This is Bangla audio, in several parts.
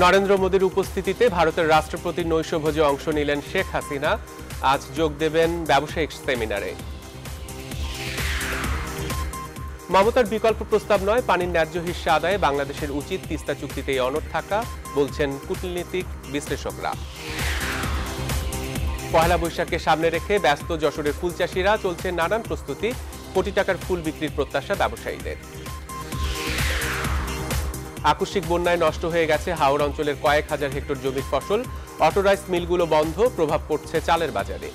নরেন্দ্র মোদীর উপস্থিতিতে ভারতের রাষ্ট্রপতির নৈশভোজে অংশ নিলেন শেখ হাসিনা। আজ যোগ দেবেন ব্যবসায়িক সেমিনারে। মমতার বিকল্প প্রস্তাব নয়, পানির ন্যায্য হিস্যা আদায়ে বাংলাদেশের উচিত তিস্তা চুক্তিতেই অনড় থাকা, বলছেন কূটনীতিক বিশ্লেষকরা। পহেলা বৈশাখকে সামনে রেখে ব্যস্ত যশোরের ফুল চাষিরা, চলছে নানান প্রস্তুতি, কোটি টাকার ফুল বিক্রির প্রত্যাশা ব্যবসায়ীদের। আকস্মিক বন্যায় নষ্ট হয়ে গেছে হাওড় অঞ্চলের কয়েক হাজার হেক্টর জমির ফসল, অটোরাইস মিলগুলো বন্ধ, প্রভাব পড়ছে চালের বাজারে।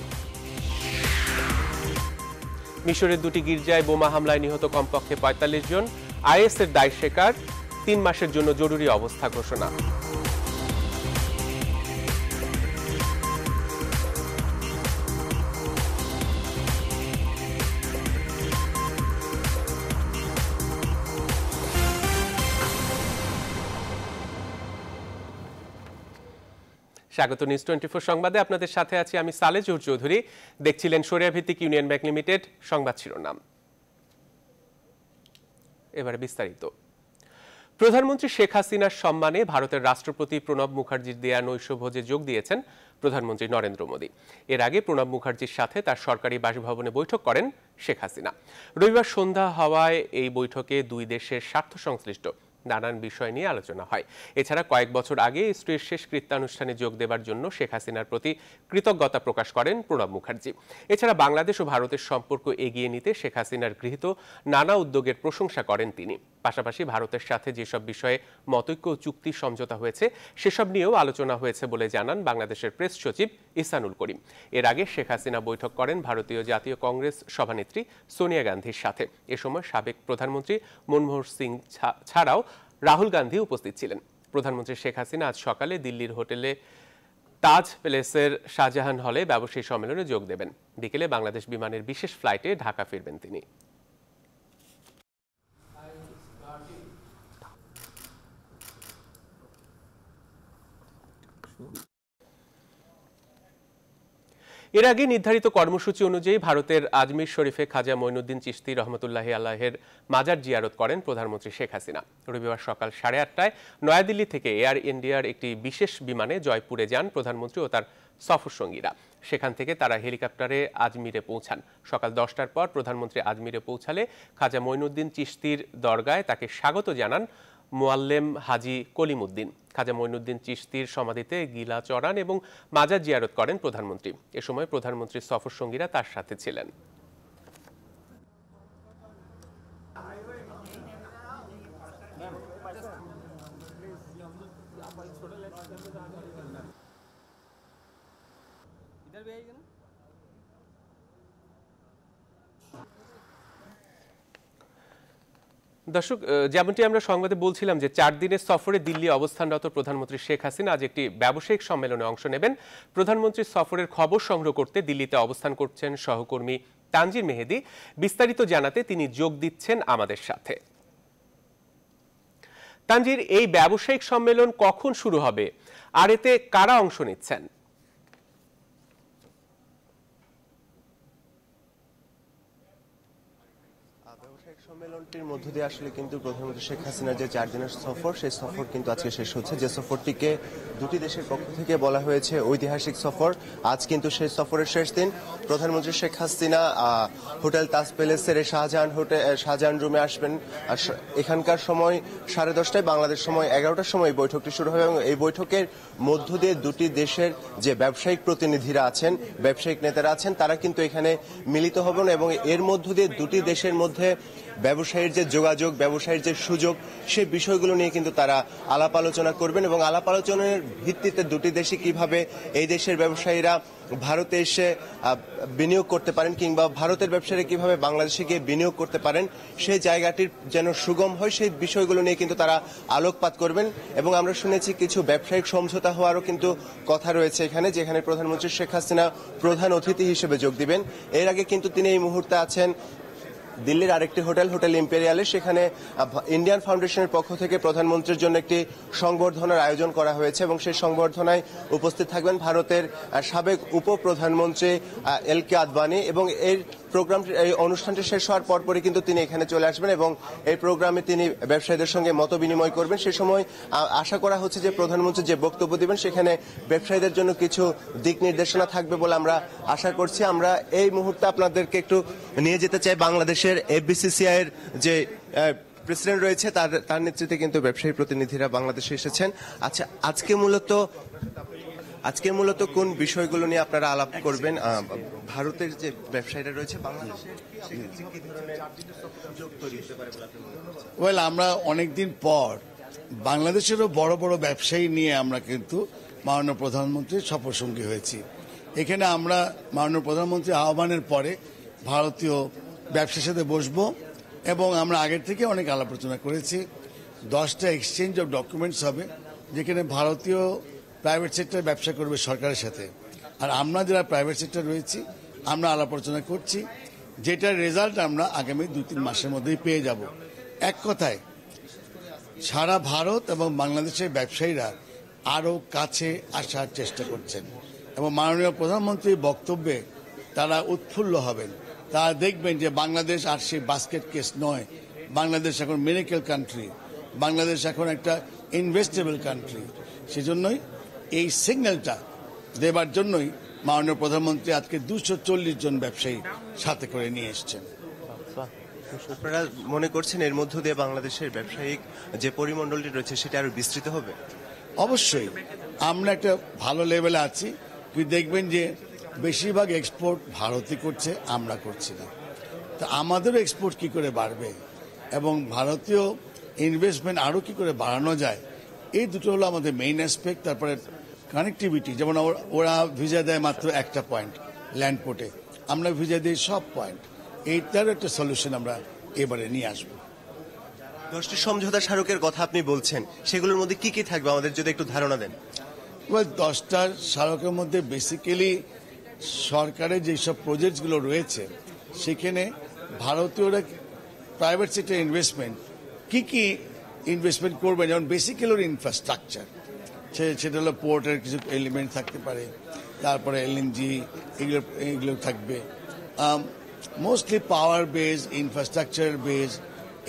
মিশরের দুটি গির্জায় বোমা হামলায় নিহত কমপক্ষে ৪৫ জন, আইএসের দায় স্বীকার, ৩ মাসের জন্য জরুরি অবস্থা ঘোষণা। স্বাগত নিউজ 24 সংবাদে, আপনাদের সাথে আছি আমি সালে জহুর চৌধুরী। দেখছিলেন শরিয়া ভিত্তিক ইউনিয়ন ব্যাংক লিমিটেড সংবাদ শিরোনাম। এবারে বিস্তারিত। প্রধানমন্ত্রী শেখ হাসিনার সম্মানে ভারতের রাষ্ট্রপতি প্রণব মুখার্জির দেয়া নৈশভোজে যোগ দিয়েছেন প্রধানমন্ত্রী নরেন্দ্র মোদী। এর আগে প্রণব মুখার্জির সাথে তার সরকারি বাসভবনে বৈঠক করেন শেখ হাসিনা। রবিবার সন্ধ্যা হওয়ায় এই বৈঠকে দুই দেশের স্বার্থ সংশ্লিষ্ট নানান বিষয় নিয়ে আলোচনা হয়। এছাড়া কয়েক বছর আগে স্ত্রীর শেষ কৃত্যানুষ্ঠানে যোগ দেবার জন্য শেখ হাসিনার প্রতি কৃতজ্ঞতা প্রকাশ করেন প্রণব মুখার্জি। এছাড়া বাংলাদেশ ও ভারতের সম্পর্ক এগিয়ে নিতে শেখ হাসিনার গৃহীত নানা উদ্যোগের প্রশংসা করেন তিনি। পাশাপাশি ভারতের সাথে যেসব বিষয়ে মতৈক্য চুক্তি সমঝোতা হয়েছে সেসব নিয়েও আলোচনা হয়েছে বলে জানান বাংলাদেশের প্রেস সচিব ইহসানুল করিম। এর আগে শেখ হাসিনা বৈঠক করেন ভারতীয় জাতীয় কংগ্রেস সভানেত্রী সোনিয়া গান্ধীর সাথে। এ সময় সাবেক প্রধানমন্ত্রী মনমোহন সিং ছাড়াও রাহুল গান্ধী উপস্থিত ছিলেন। প্রধানমন্ত্রী শেখ হাসিনা আজ সকালে দিল্লির হোটেলে তাজ প্যালেসের শাহজাহান হলে ব্যবসায়ী সম্মেলনে যোগ দেবেন। বিকেলে বাংলাদেশ বিমানের বিশেষ ফ্লাইটে ঢাকা ফিরবেন তিনি। এর আগে নির্ধারিত কর্মসূচি অনুযায়ী ভারতের আজমির শরীফে খাজা মঈনুদ্দিন চিশতি রহমতুল্লাহ আলাইহের মাজার জিয়ারত করেন প্রধানমন্ত্রী শেখ হাসিনা। রবিবার সকাল 8:30টায় নয়াদিল্লি থেকে এয়ার ইন্ডিয়ার একটি বিশেষ বিমানে জয়পুরে যান প্রধানমন্ত্রী ও তার সফর সঙ্গীরা। সেখান থেকে তারা হেলিকপ্টারে আজমিরে পৌঁছান। সকাল 10টার পর প্রধানমন্ত্রী আজমিরে পৌঁছালে খাজা মঈনুদ্দিন চিশতির দরগায় তাকে স্বাগত জানান মুআল্লেম হাজি কলিমউদ্দিন। খাজা মঈনুদ্দিন চিশতির সমাধিতে গিলা চড়ান এবং মাজার জিয়ারত করেন প্রধানমন্ত্রী। এ সময় প্রধানমন্ত্রীর সফর সঙ্গীরা তার সাথে ছিলেন। দর্শক, যেমনটি আমরা সংবাদে বলছিলাম যে 4 দিনের সফরে দিল্লি অবস্থানরত প্রধানমন্ত্রী শেখ হাসিনা আজ একটি ব্যবসায়িক সম্মেলনে অংশ নেবেন। প্রধানমন্ত্রীর সফরের খবর সংগ্রহ করতে দিল্লিতে অবস্থান করছেন সহকর্মী তানজির মেহেদি। বিস্তারিত জানাতে তিনি যোগ দিচ্ছেন আমাদের সাথে। তানজির, এই ব্যবসায়িক সম্মেলন কখন শুরু হবে আর এতে কারা অংশ নিচ্ছেন? সম্মেলনটির মধ্য দিয়ে আসলে কিন্তু প্রধানমন্ত্রী শেখ হাসিনার যে 4 দিনের সফর, সেই সফর কিন্তু আজকে শেষ হচ্ছে। যে সফরটিকে দুটি দেশের পক্ষ থেকে বলা হয়েছে ঐতিহাসিক সফর। আজ কিন্তু সেই সফরের শেষ দিন। প্রধানমন্ত্রী শেখ হাসিনা হোটেল তাজ প্যালেসের শাহজাহান রুমে আসবেন। এখানকার সময় 10:30টায়, বাংলাদেশ সময় 11টার সময় বৈঠকটি শুরু হবে এবং এই বৈঠকের মধ্য দিয়ে দুটি দেশের যে ব্যবসায়িক প্রতিনিধিরা আছেন, ব্যবসায়িক নেতারা আছেন, তারা কিন্তু এখানে মিলিত হবেন এবং এর মধ্য দিয়ে দুটি দেশের মধ্যে ব্যবসায়ীর যে যোগাযোগ, ব্যবসায়ীর যে সুযোগ, সেই বিষয়গুলো নিয়ে কিন্তু তারা আলাপ আলোচনা করবেন এবং আলাপ আলোচনার ভিত্তিতে দুটি দেশে কিভাবে এই দেশের ব্যবসায়ীরা ভারতে এসে বিনিয়োগ করতে পারেন কিংবা ভারতের ব্যবসায়ীরা কিভাবে বাংলাদেশে গিয়ে বিনিয়োগ করতে পারেন, সেই জায়গাটির যেন সুগম হয়, সেই বিষয়গুলো নিয়ে কিন্তু তারা আলোকপাত করবেন। এবং আমরা শুনেছি কিছু ব্যবসায়িক সমঝোতা হওয়ারও কিন্তু কথা রয়েছে এখানে, যেখানে প্রধানমন্ত্রী শেখ হাসিনা প্রধান অতিথি হিসেবে যোগ দিবেন। এর আগে কিন্তু তিনি এই মুহূর্তে আছেন দিল্লির আরেকটি হোটেল ইম্পেরিয়ালে। সেখানে ইন্ডিয়ান ফাউন্ডেশনের পক্ষ থেকে প্রধানমন্ত্রীর জন্য একটি সংবর্ধনার আয়োজন করা হয়েছে এবং সেই সংবর্ধনায় উপস্থিত থাকবেন ভারতের সাবেক উপপ্রধানমন্ত্রী এল কে আদবানি এবং এর এই অনুষ্ঠানটি শেষ হওয়ার পরপরই কিন্তু তিনি এখানে চলে আসবেন এবং এই প্রোগ্রামে তিনি ব্যবসায়ীদের সঙ্গে মত বিনিময় করবেন। সে সময় আশা করা হচ্ছে যে প্রধানমন্ত্রী যে বক্তব্য দিবেন সেখানে ব্যবসায়ীদের জন্য কিছু দিক নির্দেশনা থাকবে বলে আমরা আশা করছি। আমরা এই মুহূর্তে আপনাদেরকে একটু নিয়ে যেতে চাই বাংলাদেশের এফবিসিসিআই এর যে প্রেসিডেন্ট রয়েছে তার নেতৃত্বে কিন্তু ব্যবসায়ী প্রতিনিধিরা বাংলাদেশে এসেছেন। আচ্ছা, আজকে মূলত কোন বিষয়গুলো নিয়ে আপনারা আলাপ করবেন? ভারতের যে ব্যবসায়ীরা রয়েছে বাংলাদেশে কি ধরনের সুযোগ তৈরি হতে পারে বলে আপনি মনে করছেন? আমরা অনেকদিন পর বাংলাদেশেরও বড় বড় ব্যবসায়ী নিয়ে আমরা কিন্তু মাননীয় প্রধানমন্ত্রীর সফরসঙ্গী হয়েছি। এখানে আমরা মাননীয় প্রধানমন্ত্রীর আহ্বানের পরে ভারতীয় ব্যবসার সাথে বসবো এবং আমরা আগের থেকে অনেক আলাপ আলোচনা করেছি। 10টা এক্সচেঞ্জ অফ ডকুমেন্টস হবে যেখানে ভারতীয় প্রাইভেট সেক্টর ব্যবসা করবে সরকারের সাথে, আর আমরা যারা প্রাইভেট সেক্টর রয়েছি আমরা আলাপ আলোচনা করছি, যেটার রেজাল্ট আমরা আগামী 2-3 মাসের মধ্যেই পেয়ে যাব। এক কথায় সারা ভারত এবং বাংলাদেশের ব্যবসায়ীরা আরও কাছে আসার চেষ্টা করছেন এবং মাননীয় প্রধানমন্ত্রীর বক্তব্যে তারা উৎফুল্ল হবেন। তারা দেখবেন যে বাংলাদেশ আর সেই বাস্কেট কেস নয়, বাংলাদেশ এখন মিরাকেল কান্ট্রি, বাংলাদেশ এখন একটা ইনভেস্টেবল কান্ট্রি। সেজন্যই এই সিগন্যালটা দেবার জন্যই মাননীয় প্রধানমন্ত্রী আজকে 240 জন ব্যবসায়ী সাথে করে নিয়ে এসছেন। আপনারা মনে করছেন এর মধ্য দিয়ে বাংলাদেশের ব্যবসায়িক যে পরিমণ্ডলটি রয়েছে সেটা আরো বিস্তৃত হবে? অবশ্যই আমরা একটা ভালো লেভেলে আছি। আপনি দেখবেন যে বেশিরভাগ এক্সপোর্ট ভারতই করছে, আমরা করছি না। তা আমাদেরও এক্সপোর্ট কি করে বাড়বে এবং ভারতীয় ইনভেস্টমেন্ট আরও কি করে বাড়ানো যায়, এই দুটো হলো আমাদের মেইন অ্যাসপেক্ট। তারপরে কানেক্টিভিটি, যেমন ওরা ভিসা দেয় মাত্র একটা পয়েন্ট ল্যান্ড পোর্টে, আমরা ভিসা দিই সব পয়েন্ট। এইটারও একটা সলিউশন আমরা এবারে নিয়ে আসবো। 10টি সমঝোতা স্মারকের কথা আপনি বলছেন, সেগুলোর মধ্যে কি কি থাকবে আমাদের যদি একটু ধারণা দেন? 10টা স্মারকের মধ্যে বেসিক্যালি সরকারের যেসব প্রজেক্টগুলো রয়েছে সেখানে ভারতীয়রা প্রাইভেট সেক্টর ইনভেস্টমেন্ট কি ইনভেস্টমেন্ট করবে, যেমন বেসিক্যালি ইনফ্রাস্ট্রাকচার, সেটা হলো পোর্টের কিছু এলিমেন্ট থাকতে পারে, তারপরে এলএনজি এগুলো থাকবে, mostly power based, infrastructure based,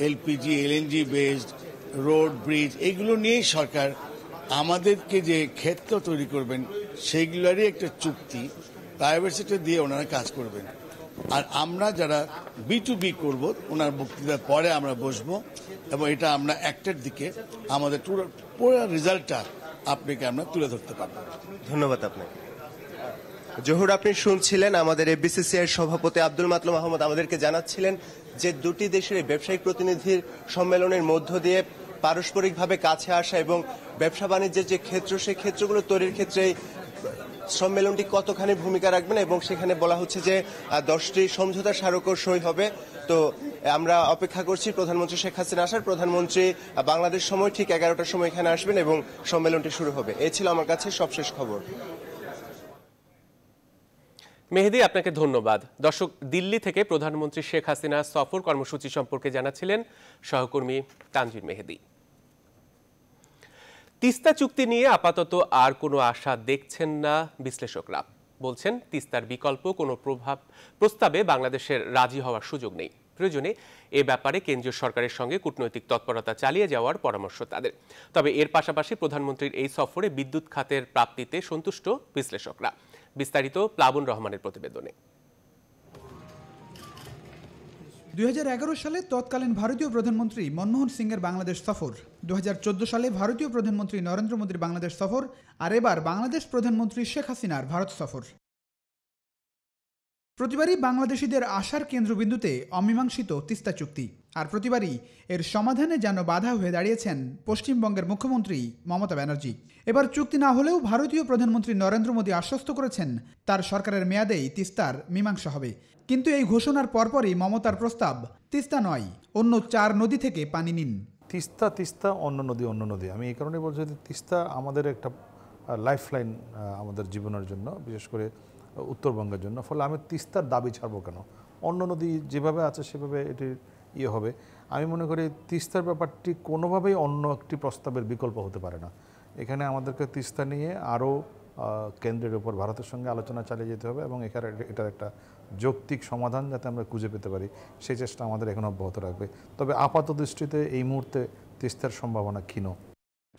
LPG LNG based, road bridge, এগুলো নিয়েই সরকার আমাদেরকে যে ক্ষেত্র তৈরি করবেন সেইগুলোরই একটা চুক্তি প্রাইভেট সেক্টর দিয়ে ওনারা কাজ করবেন। আর আমরা যারা B2B করব ওনার বক্তৃতার পরে আমরা বসবো এবং এটা আমরা একটার দিকে আমাদের পুরো রেজাল্টটা আপনাকে আমরা তুলে ধরতে পারবো। ধন্যবাদ আপনাকে। জহুর, আপনি শুনছিলেন আমাদের এফবিসিসিআই এর সভাপতি আব্দুল মাতলুব আহমদ আমাদেরকে জানাচ্ছিলেন যে দুটি দেশের ব্যবসায়িক প্রতিনিধির সম্মেলনের মধ্য দিয়ে পারস্পরিকভাবে কাছে আসা এবং ব্যবসা বাণিজ্যের যে ক্ষেত্র, সেই ক্ষেত্রগুলো তৈরির ক্ষেত্রে সম্মেলনটি কতখানি ভূমিকা রাখবেন এবং সেখানে বলা হচ্ছে যে 10টি সমঝোতা স্মারকও সই হবে। তো আমরা অপেক্ষা করছি প্রধানমন্ত্রী শেখ হাসিনা আসার। প্রধানমন্ত্রী বাংলাদেশ সময় ঠিক 11টার সময় এখানে আসবেন এবং সম্মেলনটি শুরু হবে। এই ছিল আমার কাছে সবশেষ খবর। মেহেদী, আপনাকে ধন্যবাদ। দর্শক, দিল্লি থেকে প্রধানমন্ত্রী শেখ হাসিনা সফর কর্মসূচি সম্পর্কে জানাচ্ছিলেন সহকর্মী তানজির মেহেদী। তিস্তা চুক্তি নিয়ে আপাতত আর কোনো আশা দেখছেন না বিশ্লেষকরা। বলছেন তিস্তার বিকল্প কোনো প্রস্তাবে বাংলাদেশের রাজি হওয়ার সুযোগ নেই। প্রয়োজনে এ ব্যাপারে কেন্দ্রীয় সরকারের সঙ্গে কূটনৈতিক তৎপরতা চালিয়ে যাওয়ার পরামর্শ তাদের। তবে এর পাশাপাশি প্রধানমন্ত্রীর এই সফরে বিদ্যুৎ খাতের প্রাপ্তিতে সন্তুষ্ট বিশ্লেষকরা। বিস্তারিত প্লাবন রহমানের প্রতিবেদনে। 2011 সালে তৎকালীন ভারতীয় প্রধানমন্ত্রী মনমোহন সিংয়ের বাংলাদেশ সফর, 2014 সালে ভারতীয় প্রধানমন্ত্রী নরেন্দ্র মোদীর বাংলাদেশ সফর, আর এবার বাংলাদেশ প্রধানমন্ত্রী শেখ হাসিনার ভারত সফর। প্রতিবারই বাংলাদেশিদের আশার কেন্দ্রবিন্দুতে অমীমাংসিত তিস্তা চুক্তি, আর প্রতিবারই এর সমাধানে যেন বাধা হয়ে দাঁড়িয়েছেন পশ্চিমবঙ্গের মুখ্যমন্ত্রী মমতা ব্যানার্জি। এবার চুক্তি না হলেও ভারতীয় প্রধানমন্ত্রী নরেন্দ্র মোদী আশ্বস্ত করেছেন তার সরকারের মেয়াদেই তিস্তার মীমাংসা হবে। কিন্তু এই ঘোষণার পরপরই মমতার প্রস্তাব, তিস্তা নয়, অন্য 4 নদী থেকে পানি নিন। তিস্তা অন্য নদী। আমি এই কারণে বলছি যে তিস্তা আমাদের একটা লাইফলাইন আমাদের জীবনের জন্য, বিশেষ করে উত্তরবঙ্গের জন্য। ফলে আমি তিস্তার দাবি ছাড়বো কেন? অন্য নদী যেভাবে আছে সেভাবে এটির হবে। আমি মনে করি তিস্তার ব্যাপারটি কোনোভাবেই অন্য একটি প্রস্তাবের বিকল্প হতে পারে না। এখানে আমাদেরকে তিস্তা নিয়ে আরও কেন্দ্রের উপর ভারতের সঙ্গে আলোচনা চালিয়ে যেতে হবে এবং এটার একটা যৌক্তিক সমাধান যাতে আমরা খুঁজে পেতে পারি সেই চেষ্টা আমাদের এখন অব্যাহত রাখবে। তবে আপাত দৃষ্টিতে এই মুহূর্তে তিস্তার সম্ভাবনা ক্ষীণ।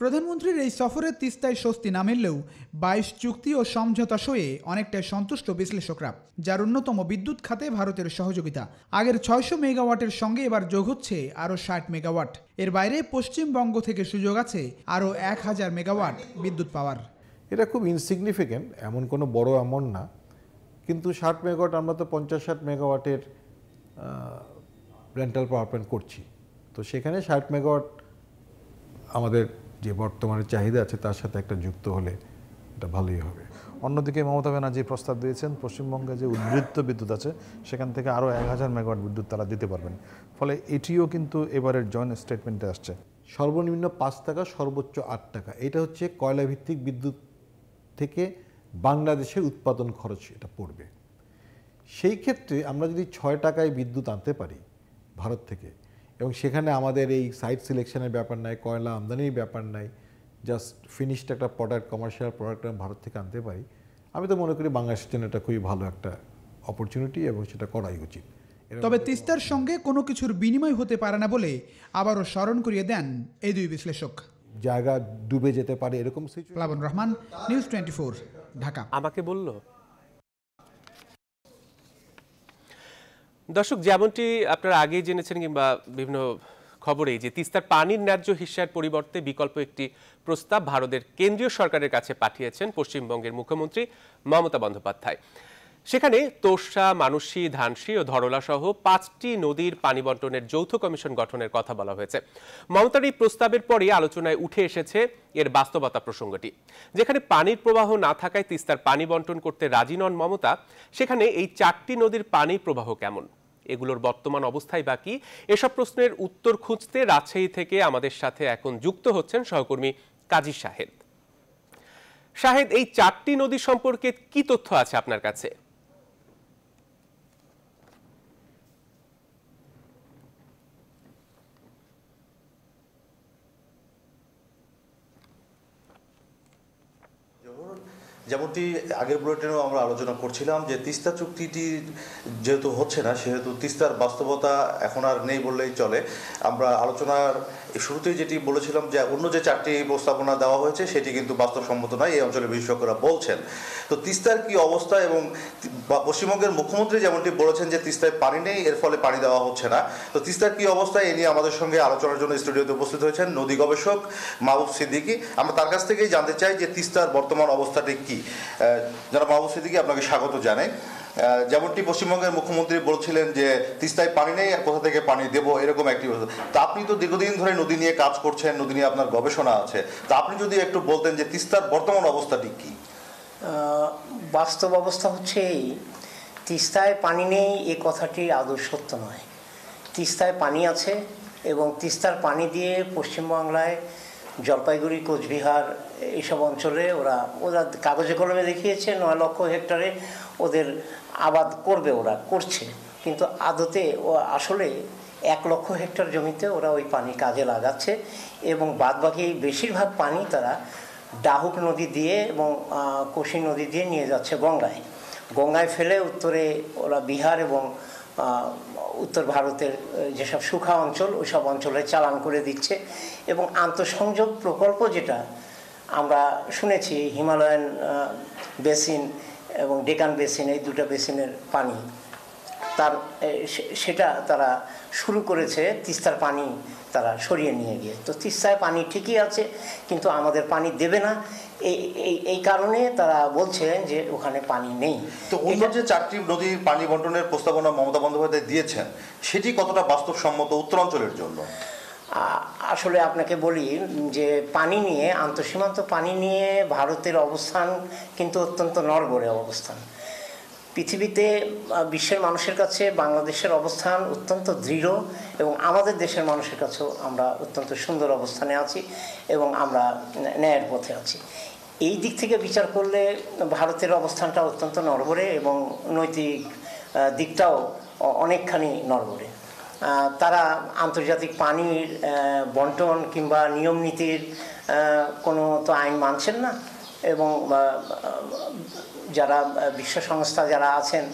প্রধানমন্ত্রীর এই সফরে তিস্তায় স্বস্তি না মিললেও 22 চুক্তি ও সমঝোতা সয়ে অনেকটাই সন্তুষ্ট বিশ্লেষকরা, যার অন্যতম বিদ্যুৎ খাতে ভারতের সহযোগিতা। আগের 600 মেগাওয়াটের সঙ্গে এবার যোগ হচ্ছে আরও 60 মেগাওয়াট। এর বাইরে পশ্চিমবঙ্গ থেকে সুযোগ আছে আরও 1000 মেগাওয়াট বিদ্যুৎ পাওয়ার। এটা খুব ইনসিগনিফিকেন্ট, এমন কোনো বড় অ্যামাউন্ট না, কিন্তু 60 মেগাওয়াট আমরা তো 50-60 মেগাওয়াটের রেন্টাল পাওয়ার প্ল্যান্ট করছি, তো সেখানে 60 মেগাওয়াট আমাদের যে বর্তমানে চাহিদা আছে তার সাথে একটা যুক্ত হলে এটা ভালোই হবে। অন্যদিকে মমতা ব্যানার্জি প্রস্তাব দিয়েছেন পশ্চিমবঙ্গে যে উদ্বৃত্ত বিদ্যুৎ আছে সেখান থেকে আরও 1000 মেগাওয়াট বিদ্যুৎ তারা দিতে পারবেন। ফলে এটিও কিন্তু এবারের জয়েন্ট স্টেটমেন্টে আসছে। সর্বনিম্ন 5 টাকা, সর্বোচ্চ 8 টাকা, এটা হচ্ছে কয়লা ভিত্তিক বিদ্যুৎ থেকে বাংলাদেশের উৎপাদন খরচ এটা পড়বে। সেই ক্ষেত্রে আমরা যদি 6 টাকায় বিদ্যুৎ আনতে পারি ভারত থেকে, এবং সেখানে আমাদের এই সাইট সিলেকশনের ব্যাপার নাই, কয়লা আমদানির ব্যাপার নাই, জাস্ট ফিনিশড একটা প্রোডাক্ট, কমার্শিয়াল প্রোডাক্ট ভারত থেকে আনতে পারি, আমি তো মনে করি বাংলাদেশের জন্য এটা খুবই ভালো একটা অপরচুনিটি এবং সেটা করাই উচিত। তবে তিস্তার সঙ্গে কোনো কিছুর বিনিময় হতে পারে না বলে আবারও স্মরণ করিয়ে দেন এই দুই বিশ্লেষক। জায়গা ডুবে যেতে পারে এরকম সিচুয়েশন। প্লাবন রহমান, নিউজ 24, ঢাকা। আমাকে বলল দর্শক, যেমনটি আপনারা আগেই জেনেছেন কিংবা বিভিন্ন খবরেই, যে তিস্তার পানির ন্যায্য হিস্যার পরিবর্তে বিকল্প একটি প্রস্তাব ভারতের কেন্দ্রীয় সরকারের কাছে পাঠিয়েছেন পশ্চিমবঙ্গের মুখ্যমন্ত্রী মমতা বন্দ্যোপাধ্যায়। সেখানে তোর্ষা, মানসী, ধানসী ও ধরলা সহ 5টি নদীর পানি বন্টনের যৌথ কমিশন গঠনের কথা বলা হয়েছে। মমতার এই প্রস্তাবের পরই আলোচনায় উঠে এসেছে এর বাস্তবতা প্রসঙ্গটি। যেখানে পানির প্রবাহ না থাকায় তিস্তার পানি বন্টন করতে রাজি নন মমতা, সেখানে এই 4টি নদীর পানির প্রবাহ কেমন, এগুলোর বর্তমান অবস্থায় বাকি, এসব প্রশ্নের উত্তর খুঁজতে রাজশাহী থেকে আমাদের সাথে এখন যুক্ত হচ্ছেন সহকর্মী কাজী শাহেদ। শাহেদ, এই 4টি নদী সম্পর্কে কি তথ্য আছে আপনার কাছে? যেমনটি আগের বুলেটিনেও আমরা আলোচনা করছিলাম যে তিস্তা চুক্তিটি যেহেতু হচ্ছে না, সেহেতু তিস্তার বাস্তবতা এখন আর নেই বললেই চলে। আমরা আলোচনার শুরুতেই যেটি বলেছিলাম যে অন্য যে 4টি প্রস্তাবনা দেওয়া হয়েছে সেটি কিন্তু বাস্তবসম্মত নয়, এই অঞ্চলের বিশেষজ্ঞরা বলছেন। তো তিস্তার কি অবস্থা, এবং পশ্চিমবঙ্গের মুখ্যমন্ত্রী যেমনটি বলেছেন যে তিস্তায় পানি নেই, এর ফলে পানি দেওয়া হচ্ছে না, তো তিস্তার কি অবস্থা এ নিয়ে আমাদের সঙ্গে আলোচনার জন্য স্টুডিওতে উপস্থিত হয়েছেন নদী গবেষক মাহবুব সিদ্দিকী। আমরা তার কাছ থেকেই জানতে চাই যে তিস্তার বর্তমান অবস্থাটি কি। যারা মাহবুব সিদ্দিকী, আপনাকে স্বাগত জানাই। যেমনটি পশ্চিমবঙ্গের মুখ্যমন্ত্রী বলছিলেন যে তিস্তায় পানি নেই, আর কোথা থেকে পানি দেবো, এরকম একটি অবস্থা। তা আপনি তো দীর্ঘদিন ধরে নদী নিয়ে কাজ করছেন, নদী নিয়ে আপনার গবেষণা আছে, তা আপনি যদি একটু বলতেন যে তিস্তার বর্তমান অবস্থাটি কি? বাস্তব অবস্থা হচ্ছে এই, তিস্তায় পানি নেই এ কথাটি আদৌ সত্য নয়। তিস্তায় পানি আছে, এবং তিস্তার পানি দিয়ে পশ্চিমবাংলায় জলপাইগুড়ি, কোচবিহার এইসব অঞ্চলে ওরা কাগজে কলমে দেখিয়েছে 9 লক্ষ হেক্টরে ওদের আবাদ করবে, ওরা করছে, কিন্তু আদতে ও আসলে 1 লক্ষ হেক্টর জমিতে ওরা ওই পানি কাজে লাগাচ্ছে, এবং বাদবাকি বেশিরভাগ পানি তারা ডাহুক নদী দিয়ে এবং কোশি নদী দিয়ে নিয়ে যাচ্ছে গঙ্গায় ফেলে উত্তরে ওরা বিহার এবং উত্তর ভারতের যেসব শুখা অঞ্চল ওই সব অঞ্চলে চালান করে দিচ্ছে। এবং আন্তঃসংযোগ প্রকল্প যেটা আমরা শুনেছি, হিমালয়ান বেসিন এবং ডেকান বেসিন, এই 2টা বেসিনের পানি সেটা তারা শুরু করেছে তিস্তার পানি তারা সরিয়ে নিয়ে গিয়ে। তো তিস্তায় পানি ঠিকই আছে, কিন্তু আমাদের পানি দেবে না, এই কারণে তারা বলছেন যে ওখানে পানি নেই। তো অন্য যে 4টি নদীর পানি বন্টনের প্রস্তাবনা মমতা বন্দ্যোপাধ্যায় দিয়েছেন, সেটি কতটা বাস্তবসম্মত উত্তরাঞ্চলের জন্য? আসলে আপনাকে বলি যে পানি নিয়ে, আন্তঃসীমান্ত পানি নিয়ে ভারতের অবস্থান কিন্তু অত্যন্ত নড়বড়ে অবস্থান। পৃথিবীতে বিশ্বের মানুষের কাছে বাংলাদেশের অবস্থান অত্যন্ত দৃঢ়, এবং আমাদের দেশের মানুষের কাছেও আমরা অত্যন্ত সুন্দর অবস্থানে আছি এবং আমরা ন্যায়ের পথে আছি। এই দিক থেকে বিচার করলে ভারতের অবস্থানটা অত্যন্ত নড়বড়ে, এবং নৈতিক দিকটাও অনেকখানি নড়বড়ে। তারা আন্তর্জাতিক পানির বন্টন কিংবা নিয়ম নীতির কোনো তো আইন মানছেন না, এবং যারা বিশ্ব সংস্থা যারা আছেন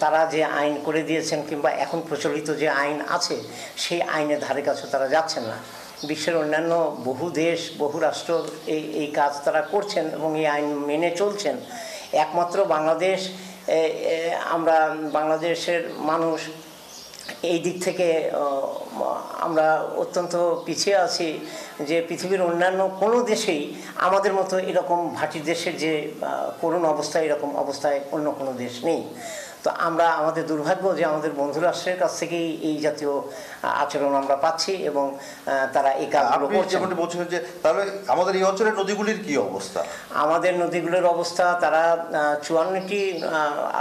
তারা যে আইন করে দিয়েছেন কিংবা এখন প্রচলিত যে আইন আছে সেই আইনের ধারে কাছে তারা যাচ্ছেন না। বিশ্বের অন্যান্য বহু দেশ বহু রাষ্ট্র এই কাজ তারা করছেন এবং এই আইন মেনে চলছেন। একমাত্র বাংলাদেশ, আমরা বাংলাদেশের মানুষ এই দিক থেকে আমরা অত্যন্ত পিছিয়ে আছি যে পৃথিবীর অন্যান্য কোনো দেশেই আমাদের মতো এরকম ভাটি দেশের যে করুণ অবস্থা, এরকম অবস্থায় অন্য কোনো দেশ নেই। তো আমরা আমাদের দুর্ভাগ্য যে আমাদের বন্ধু রাষ্ট্রের কাছ থেকেই এই জাতীয় আচরণ আমরা পাচ্ছি এবং তারা এই কাজগুলো করছেন। আপনি বলছেন যে তাহলে আমাদের এই অঞ্চলের নদীগুলির কি অবস্থা? আমাদের নদীগুলোর অবস্থা, তারা 54টি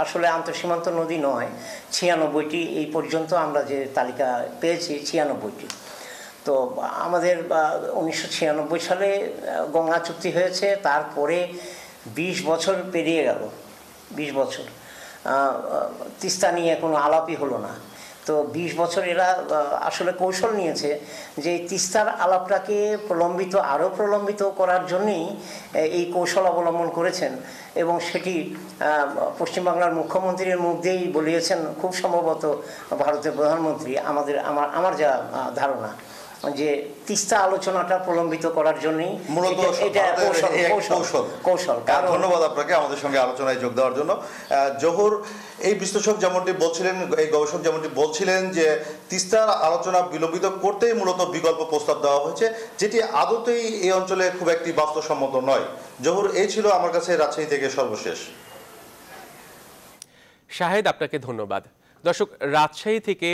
আসলে আন্তঃসীমান্ত নদী নয়, 96টি এই পর্যন্ত আমরা যে তালিকা পেয়েছি 96টি। তো আমাদের 1996 সালে গঙ্গা চুক্তি হয়েছে, তারপরে 20 বছর পেরিয়ে গেল, 20 বছর তিস্তা নিয়ে কোনো আলাপই হলো না। তো 20 বছর এরা আসলে কৌশল নিয়েছে যে তিস্তার আলাপটাকে আরও প্রলম্বিত করার জন্যই এই কৌশল অবলম্বন করেছেন এবং সেটি পশ্চিমবাংলার মুখ্যমন্ত্রীর মুখ দিয়েই বলিয়েছেন, খুব সম্ভবত ভারতের প্রধানমন্ত্রী। আমার যা ধারণা যে তিস্তা আলোচনাটা প্রলম্বিত করার জন্যই মূলত এটা কৌশল। ধন্যবাদ আপনাকে আমাদের সঙ্গে আলোচনায় যোগ দেওয়ার জন্য। জহুর, এই বিশ্লেষক যেমনটি বলছিলেন, এই গবেষক যেমনটি বলছিলেন যে তিস্তার আলোচনা বিলম্বিত করতেই মূলত বিকল্প প্রস্তাব দেওয়া হয়েছে, যেটি আদতেই এই অঞ্চলে খুব একটি বাস্তবসম্মত নয়। জহুর, এই ছিল আমার কাছে রাজশাহী থেকে সর্বশেষ। শাহেদ, আপনাকে ধন্যবাদ। দর্শক, রাজশাহী থেকে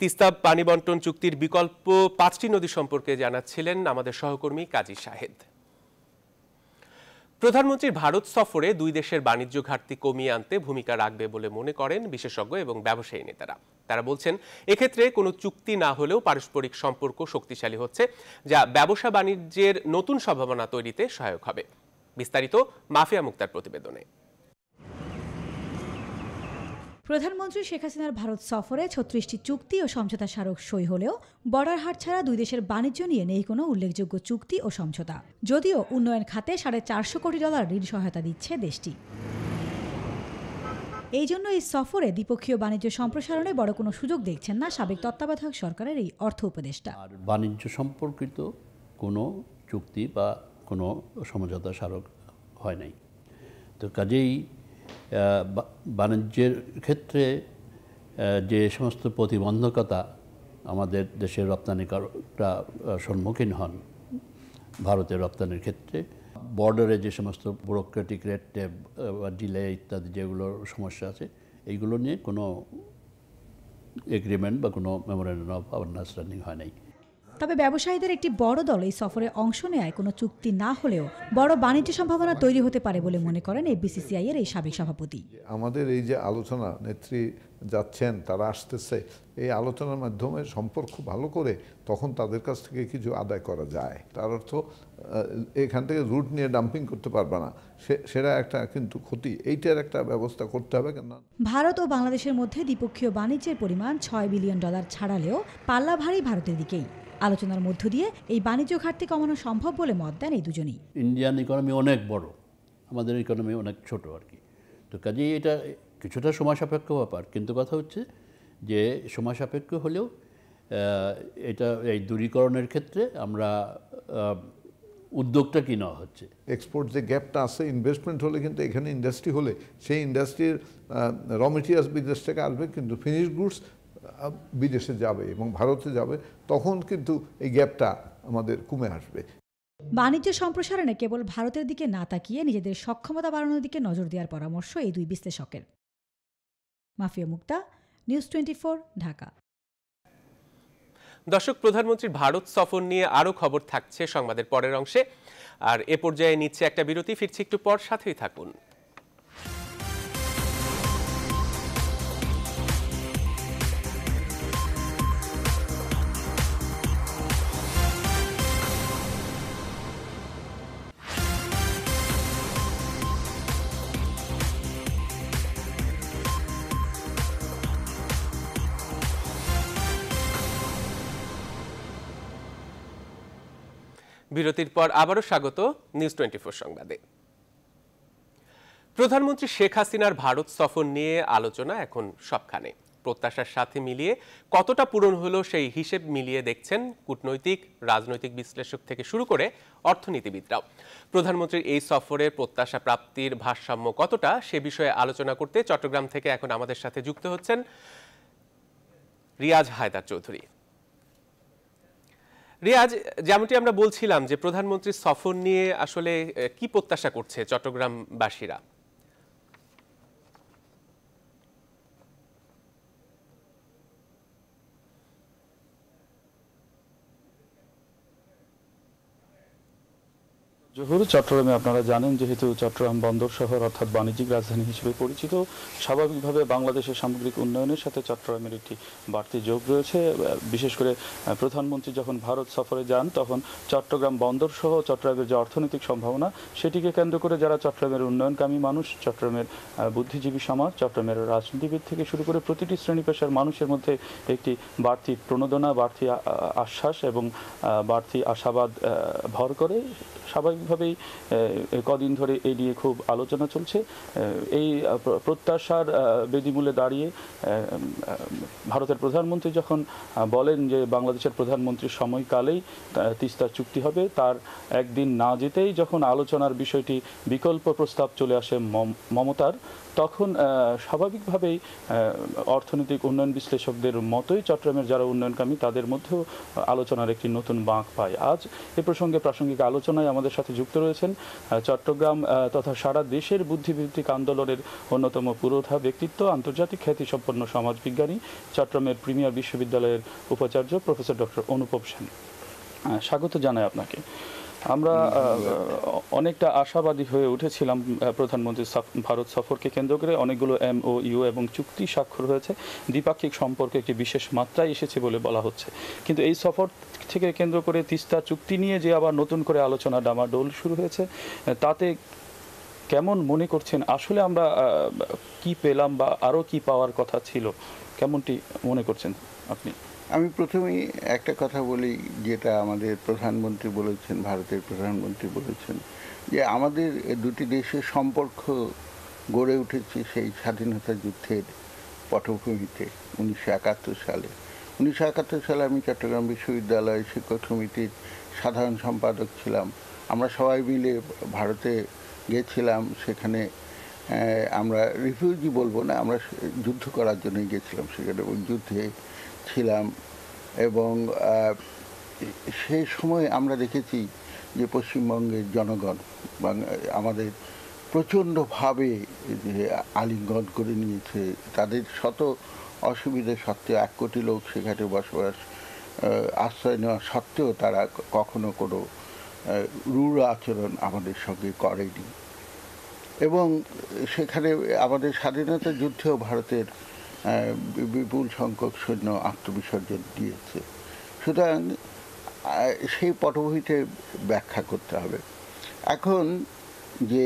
তিস্তা পানি বন্টন চুক্তির বিকল্প 5টি নদী সম্পর্কে জানাচ্ছিলেন আমাদের সহকর্মী কাজী শাহেদ। প্রধানমন্ত্রীর ভারত সফরে দুই দেশের বাণিজ্য ঘাটতি কমিয়ে আনতে ভূমিকা রাখবে বলে মনে করেন বিশেষজ্ঞ এবং ব্যবসায়ী নেতারা। তারা বলছেন, এক্ষেত্রে কোনো চুক্তি না হলেও পারস্পরিক সম্পর্ক শক্তিশালী হচ্ছে, যা ব্যবসা বাণিজ্যের নতুন সম্ভাবনা তৈরিতে সহায়ক হবে। বিস্তারিত মাফিয়া মুক্তার প্রতিবেদনে। প্রধানমন্ত্রী শেখ হাসিনার ভারত সফরে 36টি চুক্তি ও সমঝোতা স্মারক সই হলেও বর্ডার হাট ছাড়া দুই দেশের বাণিজ্য নিয়ে নেই কোনো উল্লেখযোগ্য চুক্তি ও সমঝোতা। যদিও উন্নয়ন খাতে $450 কোটি ঋণ সহায়তা দিচ্ছে দেশটি। এই জন্য এই সফরে দ্বিপক্ষীয় বাণিজ্য সম্প্রসারণে বড় কোনো সুযোগ দেখছেন না সাবেক তত্ত্বাবধায়ক সরকারের এই অর্থ উপদেষ্টা। আর বাণিজ্য সম্পর্কিত কোনো চুক্তি বা কোনো সমঝোতা স্মারক হয় নাই। তো কাজেই বাণিজ্যের ক্ষেত্রে যে সমস্ত প্রতিবন্ধকতা আমাদের দেশের রপ্তানিকারকরা সম্মুখীন হন ভারতের রপ্তানির ক্ষেত্রে, বর্ডারে যে সমস্ত ব্যুরোক্রেটিক রেড টেপ বা ডিলে ইত্যাদি যেগুলোর সমস্যা আছে, এইগুলো নিয়ে কোনো এগ্রিমেন্ট বা কোনো মেমোরেন্ডাম অফ আন্ডারস্ট্যান্ডিং হয় নাই। তবে ব্যবসায়ীদের একটি বড় দল এই সফরে অংশ নেয় কোনো চুক্তি না হলেও বড় বাণিজ্য সম্ভাবনা তৈরি হতে পারে বলে মনে করেন এই বিসিসিআই এর এই সাবেক সভাপতি। আমাদের এই যে আলোচনা, নেত্রী যাচ্ছেন, তারা আসতেছে, এই আলোচনার মাধ্যমে সম্পর্ক ভালো করে তখন তাদের কাছ থেকে কিছু আদায় করা যায়। তার অর্থ এখান থেকে রুট নিয়ে ডাম্পিং করতে পারবে না, সেটা একটা কিন্তু ক্ষতি। এইটার একটা ব্যবস্থা করতে হবে। কেন ভারত ও বাংলাদেশের মধ্যে দ্বিপক্ষীয় বাণিজ্যের পরিমাণ $6 বিলিয়ন ছাড়ালেও পাল্লা ভারী ভারতের দিকেই। আলোচনার মধ্য দিয়ে এই বাণিজ্য ঘাটতি কমানো সম্ভব বলে মত দেন এই দুজনই। ইন্ডিয়ান ইকোনমি অনেক বড়, আমাদের ইকোনমি অনেক ছোট আর কি। তো কাজেই এটা কিছুটা সময় সাপেক্ষ ব্যাপার, কিন্তু কথা হচ্ছে যে সময় সাপেক্ষ হলেও এটা এই দূরীকরণের ক্ষেত্রে আমরা উদ্যোগটা কি নেওয়া হচ্ছে। এক্সপোর্ট যে গ্যাপটা আছে, ইনভেস্টমেন্ট হলে কিন্তু এখানে ইন্ডাস্ট্রি হলে সেই ইন্ডাস্ট্রির র মেটেরিয়ালস বিদেশ থেকে আসবে, কিন্তু ফিনিশ গুডস বিদেশে যাবে এবং ভারতে যাবে, তখন কিন্তু এই গ্যাপটা আমাদের কমে আসবে। বাণিজ্য সম্প্রসারণে কেবল ভারতের দিকে না তাকিয়ে নিজেদের সক্ষমতা বাড়ানোর দিকে নজর দেওয়ার পরামর্শ এই দুই বিশ্লেষকের। মাফিয়া মুক্তা, নিউজ 24, ঢাকা। দর্শক, প্রধানমন্ত্রীর ভারত সফর নিয়ে আরও খবর থাকছে সংবাদের পরের অংশে। আর এ পর্যায়ে নিচ্ছে একটা বিরতি, ফিরছি একটু পর, সাথেই থাকুন। বিরতির পর আবারও স্বাগত নিউজ 24 সংবাদে। প্রধানমন্ত্রী শেখ হাসিনার ভারত সফর নিয়ে আলোচনা এখন সবখানে। প্রত্যাশার সাথে মিলিয়ে কতটা পূরণ হলো সেই হিসেব মিলিয়ে দেখছেন কূটনৈতিক, রাজনৈতিক বিশ্লেষক থেকে শুরু করে অর্থনীতিবিদরাও। প্রধানমন্ত্রীর এই সফরে প্রত্যাশা প্রাপ্তির ভারসাম্য কতটা সে বিষয়ে আলোচনা করতে চট্টগ্রাম থেকে এখন আমাদের সাথে যুক্ত হচ্ছেন রিয়াজ হায়দার চৌধুরী। রিয়াজ, যেমনটি আমরা বলছিলাম যে প্রধানমন্ত্রীর সফর নিয়ে আসলে কি প্রত্যাশা করছে চট্টগ্রামবাসীরা? জহুর, চট্টগ্রামে আপনারা জানেন যেহেতু চট্টগ্রাম বন্দর শহর অর্থাৎ বাণিজ্যিক রাজধানী হিসেবে পরিচিত, স্বাভাবিকভাবে বাংলাদেশের সামগ্রিক উন্নয়নের সাথে চট্টগ্রামের একটি বাড়তি যোগ রয়েছে। বিশেষ করে প্রধানমন্ত্রী যখন ভারত সফরে যান তখন চট্টগ্রাম বন্দর সহ চট্টগ্রামের যে অর্থনৈতিক সম্ভাবনা সেটিকে কেন্দ্র করে যারা চট্টগ্রামের উন্নয়নকামী মানুষ, চট্টগ্রামের বুদ্ধিজীবী সমাজ, চট্টগ্রামের রাজনীতিবিদ থেকে শুরু করে প্রতিটি শ্রেণী পেশার মানুষের মধ্যে একটি বাড়তি প্রণোদনা, বাড়তি আশ্বাস এবং বাড়তি আশাবাদ ভর করে। স্বাভাবিকভাবেই কদিন ধরে এই নিয়ে খুব আলোচনা চলছে। এই প্রত্যাশার বেদিমূলে দাঁড়িয়ে ভারতের প্রধানমন্ত্রী যখন বলেন যে বাংলাদেশের প্রধানমন্ত্রীর সময়কালেই তিস্তা চুক্তি হবে, তার একদিন না যেতেই যখন আলোচনার বিষয়টি বিকল্প প্রস্তাব চলে আসে মমতার, তখন স্বাভাবিকভাবেই অর্থনৈতিক উন্নয়ন বিশ্লেষকদের মতোই চট্টগ্রামের যারা উন্নয়নকামী তাদের মধ্যেও আলোচনার একটি নতুন বাঁক পায়। আজ এ প্রসঙ্গে প্রাসঙ্গিক আলোচনায় আমাদের সাথে যুক্ত রয়েছেন চট্টগ্রাম তথা সারা দেশের বুদ্ধিভিত্তিক আন্দোলনের অন্যতম পুরোধা ব্যক্তিত্ব, আন্তর্জাতিক খ্যাতিসম্পন্ন সমাজবিজ্ঞানী, চট্টগ্রামের প্রিমিয়ার বিশ্ববিদ্যালয়ের উপাচার্য প্রফেসর ডক্টর অনুপম সেন। স্বাগত জানাই আপনাকে। আমরা অনেকটা আশাবাদী হয়ে উঠেছিলাম প্রধানমন্ত্রীর ভারত সফরকে কেন্দ্র করে। অনেকগুলো MOU এবং চুক্তি স্বাক্ষর হয়েছে, দ্বিপাক্ষিক সম্পর্কে একটি বিশেষ মাত্রায় এসেছে বলে বলা হচ্ছে। কিন্তু এই সফর থেকে কেন্দ্র করে তিস্তা চুক্তি নিয়ে যে আবার নতুন করে আলোচনা ডামাডোল শুরু হয়েছে, তাতে কেমন মনে করছেন আসলে আমরা কি পেলাম বা আরও কি পাওয়ার কথা ছিল, কেমনটি মনে করছেন আপনি? আমি প্রথমেই একটা কথা বলি, যেটা আমাদের প্রধানমন্ত্রী বলেছেন, ভারতের প্রধানমন্ত্রী বলেছেন যে আমাদের দুটি দেশের সম্পর্ক গড়ে উঠেছে সেই স্বাধীনতা যুদ্ধের পটভূমিতে 1971 সালে। 1971 সালে আমি চট্টগ্রাম বিশ্ববিদ্যালয় শিক্ষক সমিতির সাধারণ সম্পাদক ছিলাম। আমরা সবাই মিলে ভারতে গেছিলাম। সেখানে আমরা রিফিউজি বলবো না, আমরা যুদ্ধ করার জন্যই গেছিলাম সেখানে, ওই যুদ্ধে ছিলাম। এবং সেই সময় আমরা দেখেছি যে পশ্চিমবঙ্গের জনগণ আমাদের প্রচণ্ডভাবে যে আলিঙ্গন করে নিয়েছে। তাদের শত অসুবিধা সত্ত্বেও 1 কোটি লোক সেখানে বসবাস, আশ্রয় নেওয়া সত্ত্বেও তারা কখনো কোনো রূঢ় আচরণ আমাদের সঙ্গে করেনি। এবং সেখানে আমাদের স্বাধীনতা যুদ্ধেও ভারতের বিপুল সংখ্যক সৈন্য আত্মবিসর্জন দিয়েছে। সুতরাং সেই পটভূমিতে ব্যাখ্যা করতে হবে। এখন যে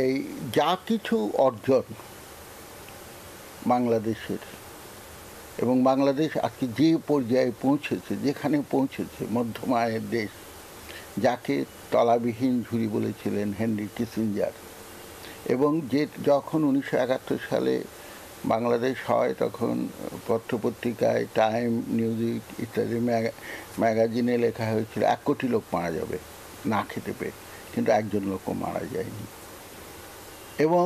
এই যা কিছু অর্জন বাংলাদেশের, এবং বাংলাদেশ আজকে যে পর্যায়ে পৌঁছেছে, যেখানে পৌঁছেছে, মধ্যম আয়ের দেশ, যাকে তলাবিহীন ঝুড়ি বলেছিলেন হেনরি কিসিঞ্জার, এবং যে যখন 1971 সালে বাংলাদেশ হয় তখন পত্রপত্রিকায়, টাইম, নিউজিক ইত্যাদি ম্যাগাজিনে লেখা হয়েছিল 1 কোটি লোক মারা যাবে না খেতে পেয়ে, কিন্তু একজন লোকও মারা যায়নি। এবং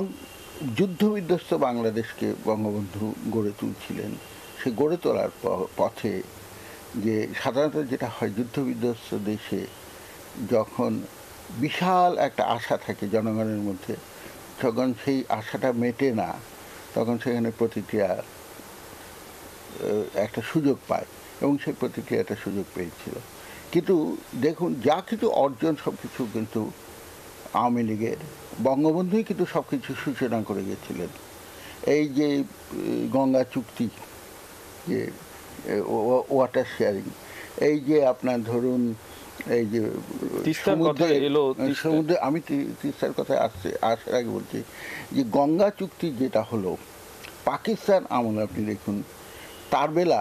যুদ্ধবিধ্বস্ত বাংলাদেশকে বঙ্গবন্ধু গড়ে তুলছিলেন। সে গড়ে তোলার পথে যে সাধারণত যেটা হয়, যুদ্ধবিধ্বস্ত দেশে যখন বিশাল একটা আশা থাকে জনগণের মধ্যে, যখন সেই আশাটা মেটে না, তখন সেখানে প্রতিক্রিয়া একটা সুযোগ পায়, এবং সেই প্রতিক্রিয়াটা সুযোগ পেয়েছিল। কিন্তু দেখুন, যা কিছু অর্জন সব কিছু কিন্তু আওয়ামী লীগের, বঙ্গবন্ধুই কিন্তু সব কিছু সূচনা করে গেছিলেন। এই যে গঙ্গা চুক্তি, যে ওয়াটার শেয়ারিং, এই যে আপনার ধরুন এই যে সমুদ্রে, আমি তিস্তার কথা আসার আগে বলছি যে গঙ্গা চুক্তি যেটা হলো পাকিস্তান আমলে, আপনি দেখুন তারবেলা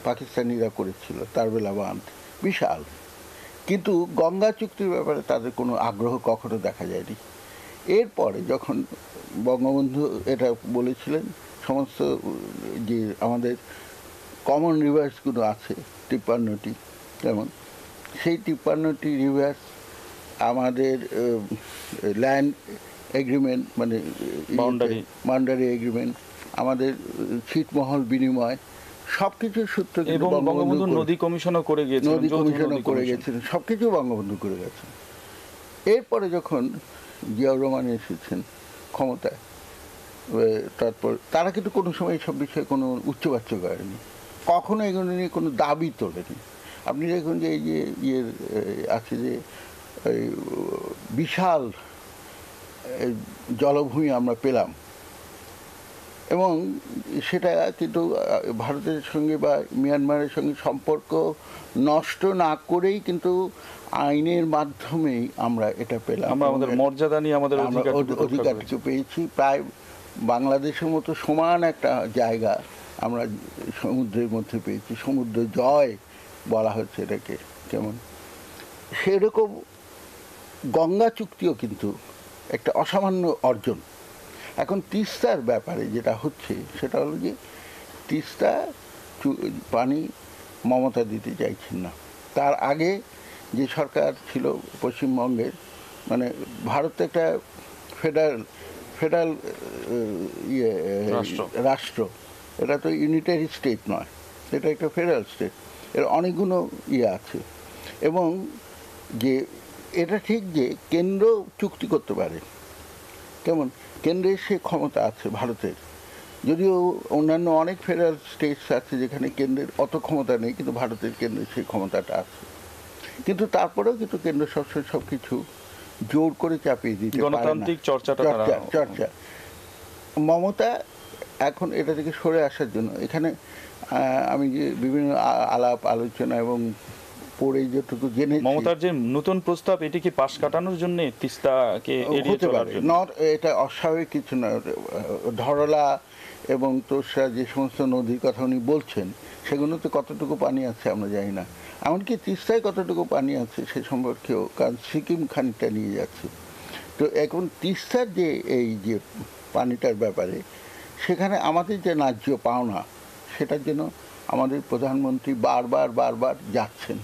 পাকিস্তানিরা করেছিল, তারবেলা বাঁধ বিশাল, কিন্তু গঙ্গা চুক্তির ব্যাপারে তাদের কোনো আগ্রহ কখনো দেখা যায়নি। এরপরে যখন বঙ্গবন্ধু এটা বলেছিলেন, সমস্ত যে আমাদের কমন রিভার্সগুলো আছে 53টি, যেমন সেই 53টি রিভার্স আমাদের ল্যান্ড এগ্রিমেন্ট মানে বাউন্ডারি এগ্রিমেন্ট, আমাদের ছিটমহল বিনিময়, সবকিছুর সূত্র এবং বঙ্গবন্ধু নদী কমিশনও করে গেছিলেন, সবকিছু বঙ্গবন্ধু করে গেছেন। এরপরে যখন জিয়াউর রহমান এসেছেন ক্ষমতায়, তারপর তারা কিন্তু কোনো সময় সব বিষয়ে কোনো উচ্চবাচ্য করেনি, কখনো এগুলো নিয়ে কোনো দাবি তোলেনি। আপনি দেখুন যে এই যে আছে যে বিশাল জলভূমি আমরা পেলাম, এবং সেটা কিন্তু ভারতের সঙ্গে বা মিয়ানমারের সঙ্গে সম্পর্ক নষ্ট না করেই কিন্তু আইনের মাধ্যমেই আমরা এটা পেলাম, আমরা আমাদের মর্যাদা নিয়ে আমাদের অধিকারটুকু পেয়েছি। প্রায় বাংলাদেশের মতো সমান একটা জায়গা আমরা সমুদ্রের মধ্যে পেয়েছি, সমুদ্র জয় বলা হচ্ছে এটাকে। কেমন সেরকম গঙ্গা চুক্তিও কিন্তু একটা অসামান্য অর্জন। এখন তিস্তার ব্যাপারে যেটা হচ্ছে সেটা হলো যে তিস্তা পানি মমতা দিতে চাইছেন না। তার আগে যে সরকার ছিল পশ্চিমবঙ্গের, মানে ভারত একটা ফেডারেল রাষ্ট্র, এটা তো ইউনিটারি স্টেট নয়, এটা একটা ফেডারেল স্টেট, এর অনেকগুলো আছে। এবং যে এটা ঠিক যে কেন্দ্র চুক্তি করতে পারে, কেমন কেন্দ্রের সে ক্ষমতা আছে ভারতের, যদিও অন্যান্য অনেক ফেডারেল স্টেটস আছে যেখানে কেন্দ্রের অত ক্ষমতা নেই, কিন্তু ভারতের কেন্দ্রের সেই ক্ষমতাটা আছে। কিন্তু তারপরেও কিন্তু কেন্দ্র সবসময় সবকিছু জোর করে চাপিয়ে দিতে পারে না। গণতান্ত্রিক চর্চা মমতা এখন এটা থেকে সরে আসার জন্য, এখানে আমি যে বিভিন্ন আলাপ আলোচনা এবং পড়ে যেটুকু জেনে, মমতার যে নতুন প্রস্তাব এটি কি পাশ কাটানোর জন্য তিস্তাকে এড়িয়ে চলার জন্য? এটা অস্বাভাবিক কিছু না। ধরলা এবং তোষা যে সমস্ত নদীর কথা উনি বলছেন, সেগুলোতে কতটুকু পানি আছে আমরা জানি না, এমনকি তিস্তায় কতটুকু পানি আছে সে সম্পর্কেও, কারণ সিকিম খানিকটা নিয়ে যাচ্ছে। তো এখন তিস্তার যে এই যে পানিটার ব্যাপারে, সেখানে আমাদের যে ন্যায্য পাওনা, সেটার জন্য আমাদের প্রধানমন্ত্রী বারবার যাচ্ছেন।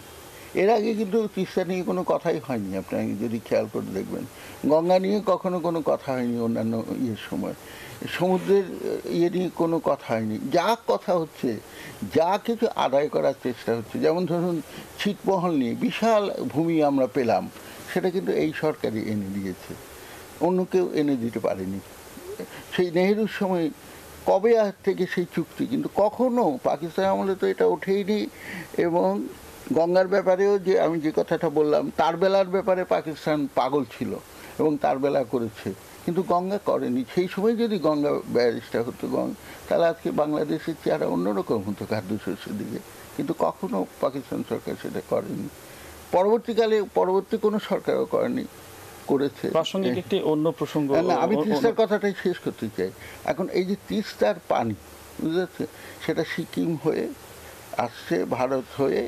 এর আগে কিন্তু তিস্তা নিয়ে কোনো কথাই হয়নি, আপনারা যদি খেয়াল করে দেখবেন। গঙ্গা নিয়ে কখনো কোনো কথা হয়নি, অন্যান্য সময় সমুদ্রের নিয়ে কোনো কথা হয়নি। যা কথা হচ্ছে, যা কিছু আদায় করার চেষ্টা হচ্ছে, যেমন ধরুন ছিটমহল নিয়ে বিশাল ভূমি আমরা পেলাম, সেটা কিন্তু এই সরকারই এনে দিয়েছে, অন্য কেউ এনে দিতে পারেনি। সেই নেহেরুর সময় কবে থেকে সেই চুক্তি, কিন্তু কখনো পাকিস্তান আমলে তো এটা ওঠেইনি। এবং গঙ্গার ব্যাপারেও যে আমি যে কথাটা বললাম, তার বেলার ব্যাপারে পাকিস্তান পাগল ছিল এবং তার বেলা করেছে, কিন্তু গঙ্গা করেনি। সেই সময় যদি গঙ্গা ব্যারিজটা হতো তাহলে আজকে বাংলাদেশের চেহারা অন্যরকম হতো খাদ্যশস্যের দিকে, কিন্তু কখনো পাকিস্তান সরকার সেটা করেনি। পরবর্তী কোনো সরকারও করেনি, করেছে। প্রাসঙ্গিক একটি অন্য প্রসঙ্গ, আমি তিস্তার কথাটাই শেষ করতে চাই। এখন এই যে তিস্তার পানি, বুঝতে পারছে, সেটা সিকিম হয়ে আসছে, ভারত হয়ে,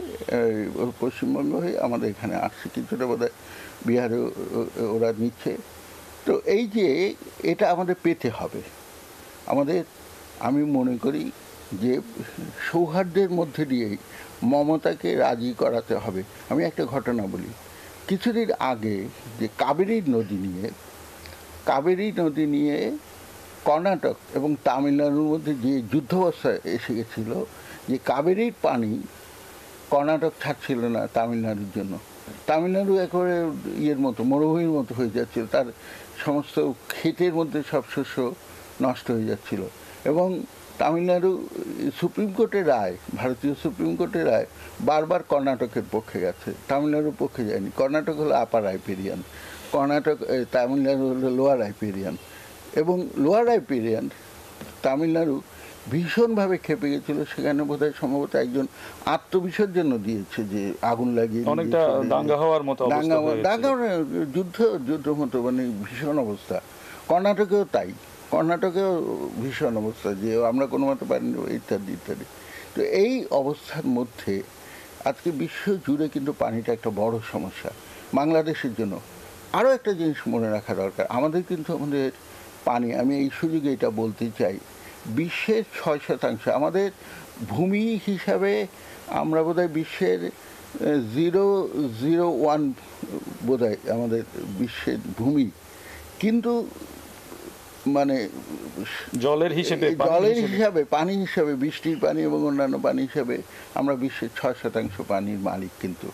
পশ্চিমবঙ্গ হয়ে আমাদের এখানে আসছে, কিছুটা বোধহয় বিহারে ওরা নিচ্ছে। তো এই যে এটা আমাদের পেতে হবে, আমি মনে করি যে সৌহার্দ্যের মধ্যে দিয়েই মমতাকে রাজি করাতে হবে। আমি একটা ঘটনা বলি, কিছুদিন আগে যে কাবেরী নদী নিয়ে কর্ণাটক এবং তামিলনাড়ুর মধ্যে যে যুদ্ধাবস্থা এসে গেছিল, যে কাবেরীর পানি কর্ণাটক ছাড়ছিল না তামিলনাড়ুর জন্য। তামিলনাড়ু একেবারে মতো মরুভূমির মতো হয়ে যাচ্ছিল, তার সমস্ত ক্ষেতের মধ্যে সব শস্য নষ্ট হয়ে যাচ্ছিল। এবং তামিলনাড়ু সুপ্রিম কোর্টের রায়, ভারতীয় সুপ্রিম কোর্টের রায় বারবার কর্ণাটকের পক্ষে গেছে, তামিলনাড়ুর পক্ষে যায়নি। কর্ণাটক হলো আপার রাইপেরিয়ান, তামিলনাড়ু হলো লোয়ার রাইপেরিয়ান। এবং লোয়ার রাইপেরিয়ান তামিলনাড়ু ভীষণভাবে খেপে গেছিল, সেখানে বোধহয় সম্ভবত একজন আত্মবিসর্জন দিয়েছে, যে আগুন লাগিয়ে যুদ্ধ মতো, মানে ভীষণ অবস্থা। কর্ণাটকেও তাই, কর্ণাটকেও ভীষণ অবস্থা, যে আমরা কোনো মতো পারিনি, ইত্যাদি ইত্যাদি। তো এই অবস্থার মধ্যে আজকে বিশ্ব জুড়ে কিন্তু পানিটা একটা বড় সমস্যা বাংলাদেশের জন্য। আরও একটা জিনিস মনে রাখা দরকার, আমাদের কিন্তু আমাদের পানি, আমি এই সুযোগে এটা বলতে চাই, বিশ্বের 6% আমাদের ভূমি হিসাবে আমরা বোধহয় বিশ্বের 0.01 বোধহয় আমাদের বিশ্বের ভূমি, কিন্তু মানে জলের হিসেবে পানি হিসাবে বৃষ্টির পানি এবং অন্যান্য পানি হিসাবে আমরা বিশ্বের 6% পানির মালিক। কিন্তু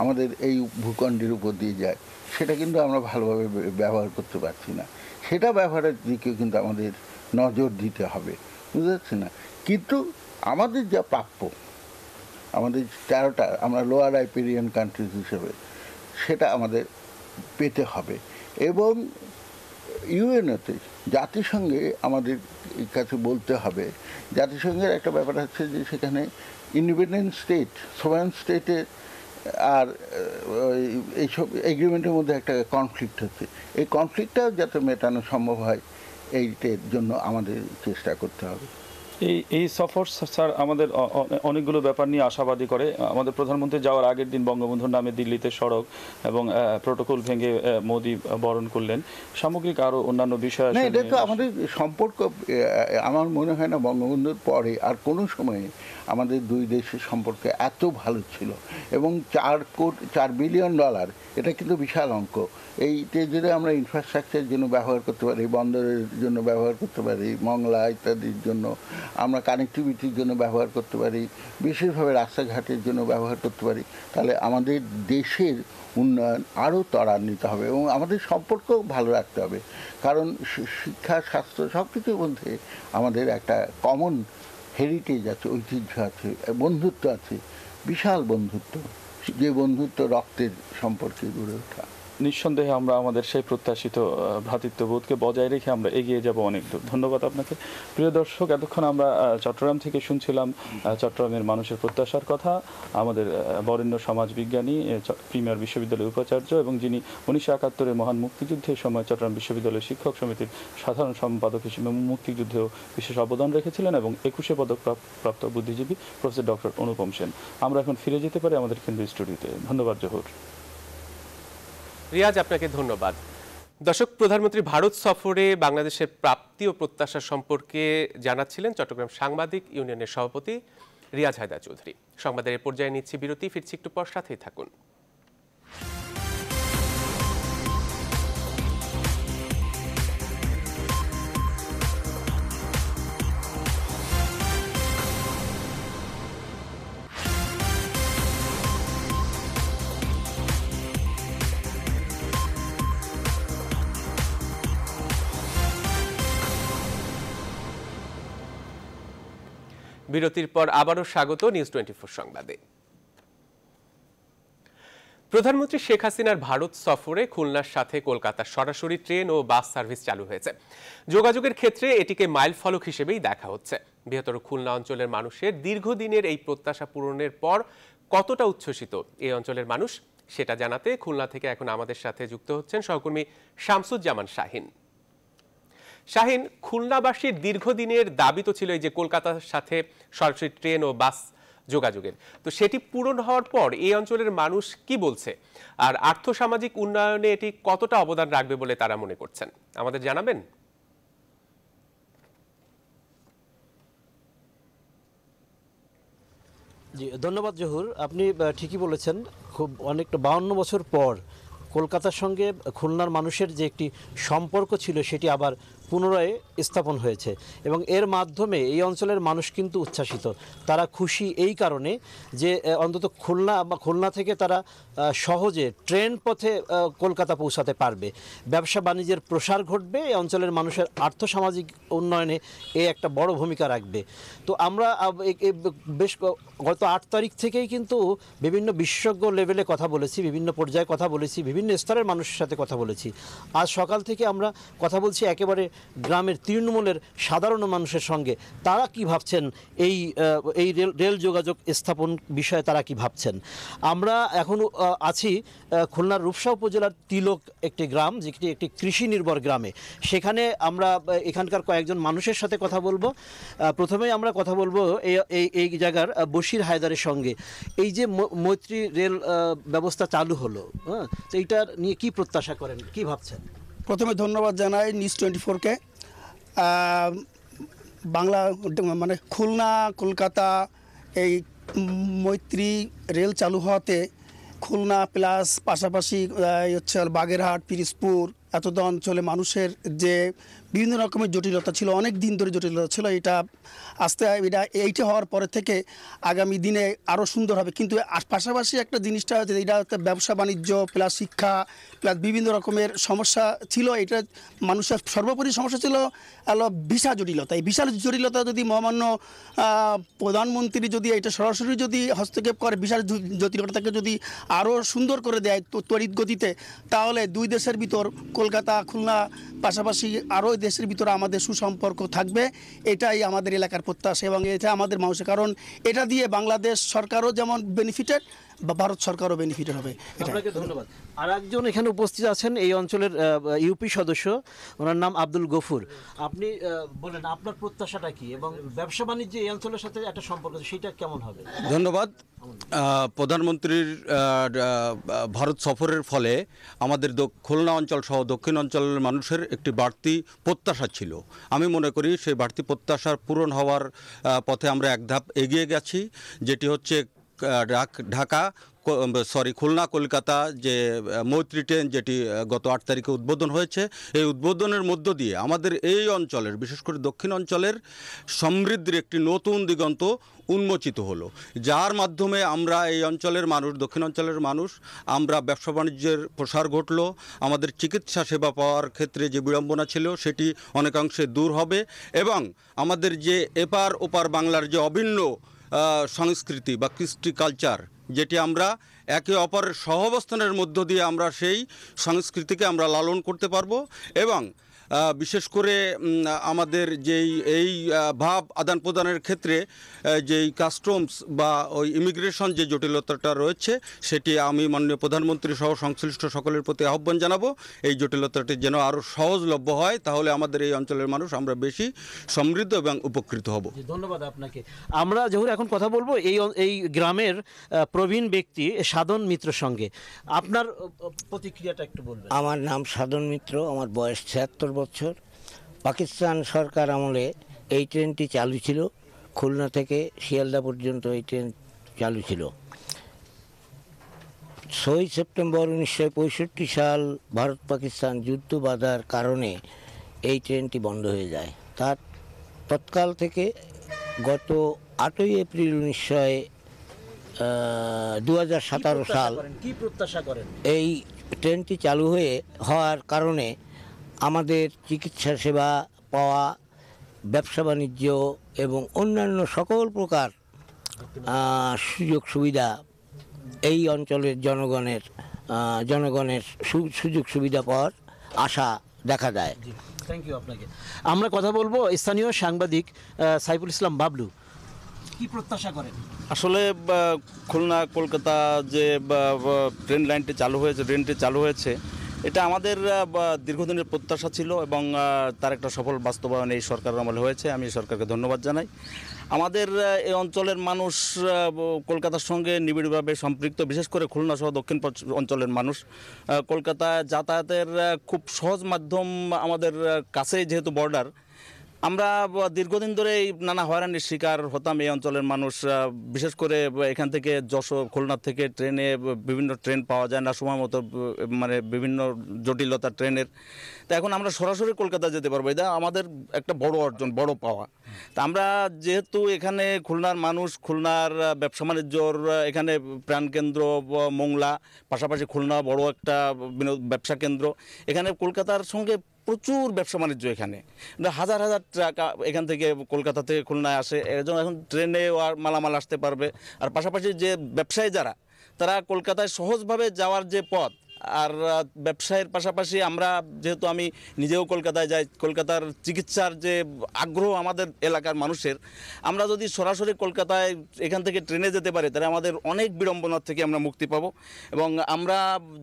আমাদের এই ভূখণ্ডের উপর দিয়ে যায়, সেটা কিন্তু আমরা ভালোভাবে ব্যবহার করতে পারছি না। সেটা ব্যবহারের দিকে কিন্তু আমাদের নজর দিতে হবে, বুঝতে পারছি না। কিন্তু আমাদের যা প্রাপ্য, আমাদের 13টা আমরা লোয়ার রাইপেরিয়ান কান্ট্রিজ হিসেবে, সেটা আমাদের পেতে হবে। এবং ইউএনওতে জাতিসংঘে আমাদের কাছে বলতে হবে, জাতিসংঘের একটা ব্যাপার আছে যে সেখানে ইন্ডিপেন্ডেন্ট স্টেট, সোভারেন স্টেটের আর এইসব এগ্রিমেন্টের মধ্যে একটা কনফ্লিক্ট হচ্ছে, এই কনফ্লিক্টটাও যাতে মেটানো সম্ভব হয় এইটার জন্য আমাদের চেষ্টা করতে হবে। এই সফর স্যার আমাদের অনেকগুলো ব্যাপার নিয়ে আশাবাদী করে। আমাদের প্রধানমন্ত্রী যাওয়ার আগের দিন বঙ্গবন্ধুর নামে দিল্লিতে সড়ক এবং প্রোটোকল ভেঙে মোদি বরণ করলেন। সামগ্রিক আরও অন্যান্য বিষয়, এটা তো আমাদের সম্পর্ক, আমার মনে হয় না বঙ্গবন্ধুর পরে আর কোনো সময়ে আমাদের দুই দেশের সম্পর্ক এত ভালো ছিল। এবং $4 বিলিয়ন, এটা কিন্তু বিশাল অঙ্ক। এইটা যদি আমরা ইনফ্রাস্ট্রাকচারের জন্য ব্যবহার করতে পারি, বন্দরের জন্য ব্যবহার করতে পারি, মংলা ইত্যাদির জন্য আমরা কানেক্টিভিটির জন্য ব্যবহার করতে পারি, বিশেষভাবে রাস্তাঘাটের জন্য ব্যবহার করতে পারি, তাহলে আমাদের দেশের উন্নয়ন আরও ত্বরান্বিত হবে এবং আমাদের সম্পর্কও ভালো রাখতে হবে। কারণ শিক্ষা, স্বাস্থ্য সব কিছুর মধ্যে আমাদের একটা কমন হেরিটেজ আছে, ঐতিহ্য আছে, বন্ধুত্ব আছে, বিশাল বন্ধুত্ব, যে বন্ধুত্ব রক্তের সম্পর্কে গড়ে ওঠা। নিঃসন্দেহে আমরা আমাদের সেই প্রত্যাশিত ভ্রাতৃত্ববোধকে বজায় রেখে আমরা এগিয়ে যাব অনেক দূর। ধন্যবাদ আপনাকে। প্রিয় দর্শক, এতক্ষণ আমরা চট্টগ্রাম থেকে শুনছিলাম চট্টগ্রামের মানুষের প্রত্যাশার কথা। আমাদের বরেণ্য সমাজবিজ্ঞানী, প্রিমিয়ার বিশ্ববিদ্যালয়ের উপাচার্য এবং যিনি 1971-এর মহান মুক্তিযুদ্ধের সময় চট্টগ্রাম বিশ্ববিদ্যালয়ের শিক্ষক সমিতির সাধারণ সম্পাদক হিসেবে মুক্তিযুদ্ধেও বিশেষ অবদান রেখেছিলেন এবং 21 পদক প্রাপ্ত বুদ্ধিজীবী প্রফেসর ডক্টর অনুপম সেন। আমরা এখন ফিরে যেতে পারি আমাদের কেন্দ্রীয় স্টুডিওতে। ধন্যবাদ জহুর। রিয়াজ, আপনাকে ধন্যবাদ। দর্শক, প্রধানমন্ত্রী ভারত সফরে বাংলাদেশের প্রাপ্তি ও প্রত্যাশা সম্পর্কে জানাচ্ছিলেন চট্টগ্রাম সাংবাদিক ইউনিয়নের সভাপতি রিয়াজ হায়দার চৌধুরী। সংবাদের এ পর্যায়ে নিচ্ছি বিরতি, ফিরছি একটু পর, সাথেই থাকুন। বিরতির পর আবারও স্বাগত নিউজ 24 সংবাদে। প্রধানমন্ত্রী শেখ হাসিনার ভারত সফরে খুলনার সাথে কলকাতার সরাসরি ট্রেন ও বাস সার্ভিস চালু হয়েছে। যোগাযোগের ক্ষেত্রে এটিকে মাইল ফলক হিসেবেই দেখা হচ্ছে। বৃহত্তর খুলনা অঞ্চলের মানুষের দীর্ঘদিনের এই প্রত্যাশা পূরণের পর কতটা উচ্ছ্বসিত এই অঞ্চলের মানুষ, সেটা জানাতে খুলনা থেকে এখন আমাদের সাথে যুক্ত হচ্ছেন সহকর্মী শামসুজ্জামান শাহিন। শাহিন, খুলনাবাসীর দীর্ঘদিনের দাবি তো ছিল এই যে কলকাতার সাথে সরাসরি ট্রেন ও বাস যোগাযোগের, তো সেটি পূরণ হওয়ার পর এই অঞ্চলের মানুষ কি বলছে, আর আর্থসামাজিক উন্নয়নে এটি কতটা অবদান রাখবে বলে তারা মনে করছেন, আমাদের জানাবেন। জি, ধন্যবাদ জহুর। আপনি ঠিকই বলেছেন, খুব অনেকটা 52 বছর পর কলকাতার সঙ্গে খুলনার মানুষের যে একটি সম্পর্ক ছিল সেটি আবার পুনরায় স্থাপন হয়েছে এবং এর মাধ্যমে এই অঞ্চলের মানুষ কিন্তু উচ্ছ্বাসিত। তারা খুশি এই কারণে যে অন্তত খুলনা থেকে তারা সহজে ট্রেন পথে কলকাতা পৌঁছাতে পারবে, ব্যবসা বাণিজ্যের প্রসার ঘটবে, এই অঞ্চলের মানুষের আর্থসামাজিক উন্নয়নে এ একটা বড় ভূমিকা রাখবে। তো আমরা বেশ গত 8 তারিখ থেকেই কিন্তু বিভিন্ন বিশেষজ্ঞ লেভেলে কথা বলেছি, বিভিন্ন পর্যায়ে কথা বলেছি, বিভিন্ন স্তরের মানুষের সাথে কথা বলেছি। আজ সকাল থেকে আমরা কথা বলছি একেবারে গ্রামের তৃণমূলের সাধারণ মানুষের সঙ্গে তারা কি ভাবছেন, এই রেল যোগাযোগ স্থাপন বিষয়ে তারা কি ভাবছেন। আমরা এখন আছি খুলনার রূপসা উপজেলার তিলক একটি গ্রাম, যেটি একটি কৃষি নির্ভর গ্রামে। সেখানে আমরা এখানকার কয়েকজন মানুষের সাথে কথা বলবো। প্রথমেই আমরা কথা বলবো এই জায়গার বশির হায়দারের সঙ্গে। এই যে মৈত্রী রেল ব্যবস্থা চালু হলো, হ্যাঁ, তো এইটা নিয়ে কি প্রত্যাশা করেন, কি ভাবছেন? প্রথমে ধন্যবাদ জানাই নিউজ 24-কে। বাংলা মানে খুলনা কলকাতা এই মৈত্রী রেল চালু হওয়াতে খুলনা প্লাস পাশাপাশি হচ্ছে বাগেরহাট, পিরিজপুর এতটা অঞ্চলে মানুষের যে বিভিন্ন রকমের জটিলতা ছিল, অনেক দিন ধরে জটিলতা ছিল, এটা এইটা হওয়ার পরে থেকে আগামী দিনে আরও সুন্দর হবে। কিন্তু পাশাপাশি একটা জিনিসটা হচ্ছে এটা ব্যবসা বাণিজ্য প্লাস শিক্ষা প্লাস বিভিন্ন রকমের সমস্যা ছিল। এটা মানুষের সর্বোপরি সমস্যা ছিল ভিসা জটিলতা। এই ভিসা জটিলতা যদি মহামান্য প্রধানমন্ত্রী যদি এটা সরাসরি যদি হস্তক্ষেপ করে, ভিসার জটিলতাকে যদি আরও সুন্দর করে দেয় তড়িৎ গতিতে, তাহলে দুই দেশের ভিতর কলকাতা খুলনা পাশাপাশি আরও দেশের ভিতরে আমাদের সুসম্পর্ক থাকবে। এটাই আমাদের এলাকার প্রত্যাশা এবং এটা আমাদের মানুষের, কারণ এটা দিয়ে বাংলাদেশ সরকারও যেমন বেনিফিটেড বা ভারত সরকারও বেনিফিটেড হবে। আপনাকে ধন্যবাদ। আর একজন এখানে উপস্থিত আছেন এই অঞ্চলের ইউপি সদস্য, ওনার নাম আব্দুল গফুর। আপনি বলেন আপনার প্রত্যাশাটা কি এবং ব্যবসা বাণিজ্য এই অঞ্চলের সাথে একটা সম্পর্ক সেটা কেমন হবে? ধন্যবাদ। প্রধানমন্ত্রীর ভারত সফরের ফলে আমাদের খুলনা অঞ্চল সহ দক্ষিণ অঞ্চলের মানুষের একটি বাড়তি প্রত্যাশা ছিল। আমি মনে করি সেই বাড়তি প্রত্যাশার পূরণ হওয়ার পথে আমরা এক ধাপ এগিয়ে গেছি, যেটি হচ্ছে খুলনা কলকাতা যে মৈত্রী ট্রেন, যেটি গত 8 তারিখে উদ্বোধন হয়েছে। এই উদ্বোধনের মধ্য দিয়ে আমাদের এই অঞ্চলের, বিশেষ করে দক্ষিণ অঞ্চলের সমৃদ্ধির একটি নতুন দিগন্ত উন্মোচিত হলো, যার মাধ্যমে আমরা এই অঞ্চলের মানুষ, দক্ষিণ অঞ্চলের মানুষ, আমরা ব্যবসা বাণিজ্যের প্রসার ঘটলো। আমাদের চিকিৎসা সেবা পাওয়ার ক্ষেত্রে যে বিড়ম্বনা ছিল সেটি অনেকাংশে দূর হবে এবং আমাদের যে এপার ওপার বাংলার যে অভিন্ন সংস্কৃতি বা কৃষ্টি কালচার, যেটি আমরা একে অপরের সহাবস্থানের মধ্য দিয়ে আমরা সেই সংস্কৃতিকে আমরা লালন করতে পারবো এবং বিশেষ করে আমাদের এই ভাব আদান প্রদানের ক্ষেত্রে যেই কাস্টমস বা ওই ইমিগ্রেশন যে জটিলতাটা রয়েছে, সেটি আমি মাননীয় প্রধানমন্ত্রী সহ সংশ্লিষ্ট সকলের প্রতি আহ্বান জানাবো এই জটিলতাটি যেন আরও সহজলভ্য হয়, তাহলে আমাদের এই অঞ্চলের মানুষ আমরা বেশি সমৃদ্ধ এবং উপকৃত হব। ধন্যবাদ আপনাকে। আমরা যেহেতু এখন কথা বলবো এই গ্রামের প্রবীণ ব্যক্তি সাধন মিত্রের সঙ্গে। আপনার প্রতিক্রিয়াটা একটু বলবেন। আমার নাম সাধন মিত্র, আমার বয়স 76 বছর। পাকিস্তান সরকার আমলে এই ট্রেনটি চালু ছিল, খুলনা থেকে শিয়ালদা পর্যন্ত এই ট্রেন চালু ছিল। 6 সেপ্টেম্বর 1965 সাল ভারত পাকিস্তান যুদ্ধ বাধার কারণে এই ট্রেনটি বন্ধ হয়ে যায়। তার তৎকাল থেকে গত 8ই এপ্রিল 2017 সাল কি প্রত্যাশা করেন? এই ট্রেনটি চালু হওয়ার কারণে আমাদের চিকিৎসা সেবা পাওয়া, ব্যবসা বাণিজ্য এবং অন্যান্য সকল প্রকার সুযোগ সুবিধা এই অঞ্চলের জনগণের সুযোগ সুবিধা পাওয়ার আশা দেখা যায়। থ্যাংক ইউ আপনাকে। আমরা কথা বলবো স্থানীয় সাংবাদিক সাইফুল ইসলাম বাবলু। কি প্রত্যাশা করেন? আসলে খুলনা কলকাতা যে ট্রেনটি চালু হয়েছে এটা আমাদের দীর্ঘদিনের প্রত্যাশা ছিল এবং তার একটা সফল বাস্তবায়ন এই সরকারের আমলে হয়েছে। আমি সরকারকে ধন্যবাদ জানাই। আমাদের এই অঞ্চলের মানুষ কলকাতার সঙ্গে নিবিড়ভাবে সম্পৃক্ত, বিশেষ করে খুলনা সহ দক্ষিণ অঞ্চলের মানুষ। কলকাতায় যাতায়াতের খুব সহজ মাধ্যম আমাদের কাছেই, যেহেতু বর্ডার। আমরা দীর্ঘদিন ধরে নানা হয়রানির শিকার হতাম এই অঞ্চলের মানুষ। বিশেষ করে এখান থেকে যশোর, খুলনা থেকে বিভিন্ন ট্রেন পাওয়া যায় না সময় মতো, মানে বিভিন্ন জটিলতা ট্রেনের। তো এখন আমরা সরাসরি কলকাতা যেতে পারবো, এটা আমাদের একটা বড় অর্জন, বড় পাওয়া। তা আমরা যেহেতু এখানে খুলনার মানুষ, খুলনার ব্যবসা বাণিজ্যর এখানে প্রাণকেন্দ্র মোংলা, পাশাপাশি খুলনা বড় একটা ব্যবসা কেন্দ্র। এখানে কলকাতার সঙ্গে প্রচুর ব্যবসা বাণিজ্য, এখানে হাজার হাজার টাকা এখান থেকে কলকাতা থেকে খুলনায় আসে। এখন ট্রেনে আর মালামাল আসতে পারবে। আর পাশাপাশি যে ব্যবসায়ী যারা, তারা কলকাতায় সহজভাবে যাওয়ার যে পথ, আর ব্যবসায়ের পাশাপাশি আমরা যেহেতু আমি নিজেও কলকাতায় যাই, কলকাতার চিকিৎসার যে আগ্রহ আমাদের এলাকার মানুষের, আমরা যদি সরাসরি কলকাতায় এখান থেকে ট্রেনে যেতে পারি তাহলে আমাদের অনেক বিড়ম্বনার থেকে আমরা মুক্তি পাবো। এবং আমরা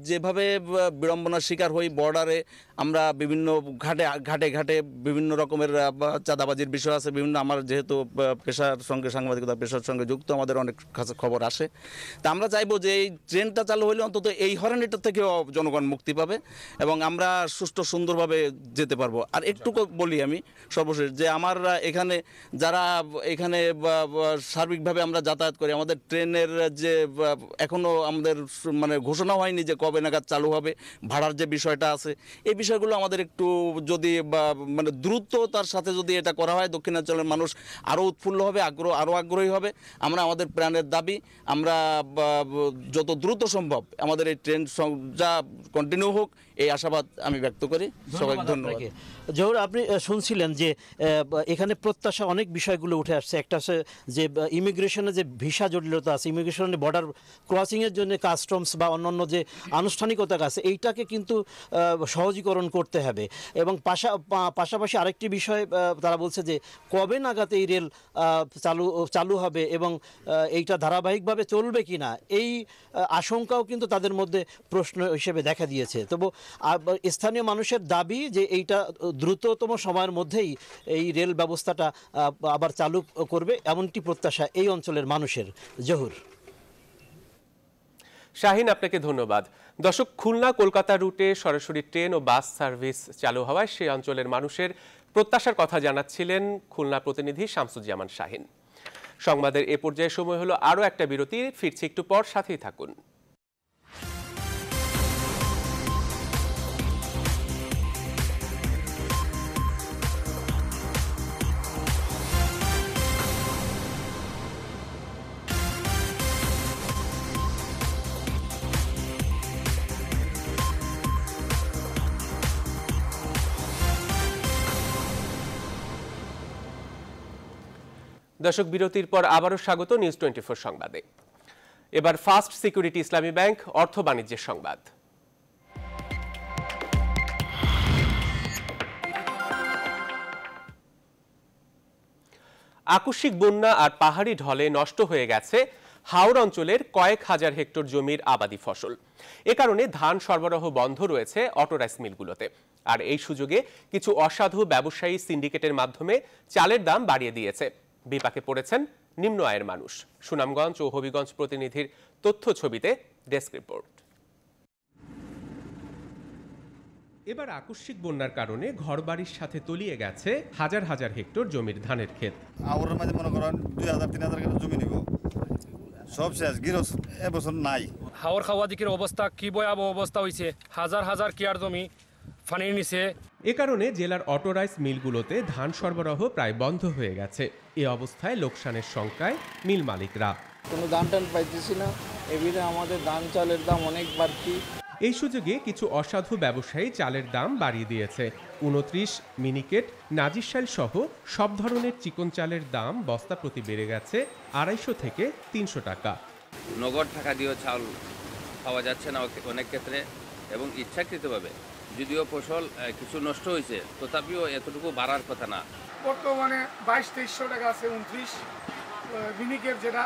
যেভাবে বিড়ম্বনার শিকার হই বর্ডারে, আমরা বিভিন্ন ঘাটে ঘাটে বিভিন্ন রকমের চাঁদাবাজির বিষয় আছে, বিভিন্ন আমার যেহেতু পেশার সঙ্গে সাংবাদিকতা পেশার সঙ্গে যুক্ত, আমাদের অনেক কাছে খবর আসে। তা আমরা চাইবো যে এই ট্রেনটা চালু হলে অন্তত এই হয়রানিটা থেকেও জনগণ মুক্তি পাবে এবং আমরা সুষ্ঠু সুন্দরভাবে যেতে পারবো। আর একটু বলি আমি সর্বশেষ যে আমার এখানে যারা এখানে সার্বিকভাবে আমরা যাতায়াত করি, আমাদের ট্রেনের যে এখনও আমাদের মানে ঘোষণা হয়নি যে কবে নাগাদ চালু হবে, ভাড়ার যে বিষয়টা আছে, এই বিষয়গুলো আমাদের একটু যদি মানে দ্রুততার সাথে যদি এটা করা হয়, দক্ষিণাঞ্চলের মানুষ আরও উৎফুল্ল হবে, আরও আগ্রহী হবে। আমরা আমাদের প্রাণের দাবি, আমরা যত দ্রুত সম্ভব আমাদের এই ট্রেন যা কন্টিনিউ হোক, এই আশাবাদ আমি ব্যক্ত করি। সবাইকে ধন্যবাদ। জহুর, আপনি শুনছিলেন যে এখানে প্রত্যাশা অনেক বিষয়গুলো উঠে আসছে। একটা আছে যে ইমিগ্রেশনে যে ভিসা জটিলতা আছে, ইমিগ্রেশনে বর্ডার ক্রসিংয়ের জন্য কাস্টমস বা অন্যান্য যে আনুষ্ঠানিকতা আছে, এইটাকে কিন্তু সহজীকরণ করতে হবে। এবং পাশাপাশি আরেকটি বিষয় তারা বলছে যে কবে নাগাদ এই রেল চালু হবে এবং এইটা ধারাবাহিকভাবে চলবে কি না, এই আশঙ্কাও কিন্তু তাদের মধ্যে প্রশ্ন হিসেবে দেখা দিয়েছে। তবু স্থানীয় মানুষের দাবি যে এইটা দ্রুততম সময়ের মধ্যেই এই রেল ব্যবস্থাটা আবার চালু করবে, এমনটি প্রত্যাশা এই অঞ্চলের মানুষের। জহুর। শাহিন, আপনাকে ধন্যবাদ। দর্শক, খুলনা কলকাতা রুটে সরাসরি ট্রেন ও বাস সার্ভিস চালু হওয়ায় সেই অঞ্চলের মানুষের প্রত্যাশার কথা জানাচ্ছিলেন খুলনা প্রতিনিধি শামসুজ্জামান শাহিন। সংবাদের এ পর্যায়ে সময় হলো আরও একটা বিরতি, ফিরছি একটু পর, সাথেই থাকুন। দর্শক, বিরতির পর আবারও স্বাগত নিউজ 24 সংবাদে। এবার ফার্স্ট সিকিউরিটি ইসলামী ব্যাংক অর্থ বাণিজ্যের সংবাদ। আকস্মিক বন্যা আর পাহাড়ি ঢলে নষ্ট হয়ে গেছে হাওড় অঞ্চলের কয়েক হাজার হেক্টর জমির আবাদি ফসল। এ কারণে ধান সরবরাহ বন্ধ রয়েছে অটোরাইস মিলগুলোতে। আর এই সুযোগে কিছু অসাধু ব্যবসায়ী সিন্ডিকেটের মাধ্যমে চালের দাম বাড়িয়ে দিয়েছে। বিপাকে পড়েছেন নিম্ন আয়ের মানুষ। সুনামগঞ্জ ও হবিগঞ্জ প্রতিনিধির তথ্য ছবিতে ডেস্ক রিপোর্ট। এবার আকস্মিক বন্যার কারণে ঘরবাড়ির সাথে তলিয়ে গেছে হাজার হাজার হেক্টর জমির ধানের ক্ষেত। আওয়ার মাঝে মনে করেন 2000-3000 টাকা জমি নিব, সব শেষ, গিরস এবছর নাই। হাওর খাওয়া দিকের অবস্থা কি ভয়াবহ অবস্থা হয়েছে, হাজার হাজার কেয়ার জমি পানির নিচে। এ কারণে জেলার অটোরাইস মিলগুলোতে ধান সরবরাহ প্রায় বন্ধ হয়ে গেছে। এ অবস্থায় লোকসানের শঙ্কায় মিল মালিকরা। কোনো দাম টান পাইতেছি না, এবারে আমাদের ধান চালের দাম অনেক বাড়তি। এই সুযোগে কিছু অসাধু ব্যবসায়ী চালের দাম বাড়িয়ে দিয়েছে। 29 মিনিকেট, নাজিরশাইল সহ সব ধরনের চিকন চালের দাম বস্তা প্রতি বেড়ে গেছে 250 থেকে 300 টাকা। নগদ টাকা দিয়েও চাল পাওয়া যাচ্ছে না অনেক ক্ষেত্রে, এবং ইচ্ছাকৃতভাবে, যদিও ফসল কিছু নষ্ট হয়েছে তথাপিও এতটুকু বাড়ার কথা না। বর্তমানে 2200-2300 টাকা আছে 29 মিনিকেট যেটা,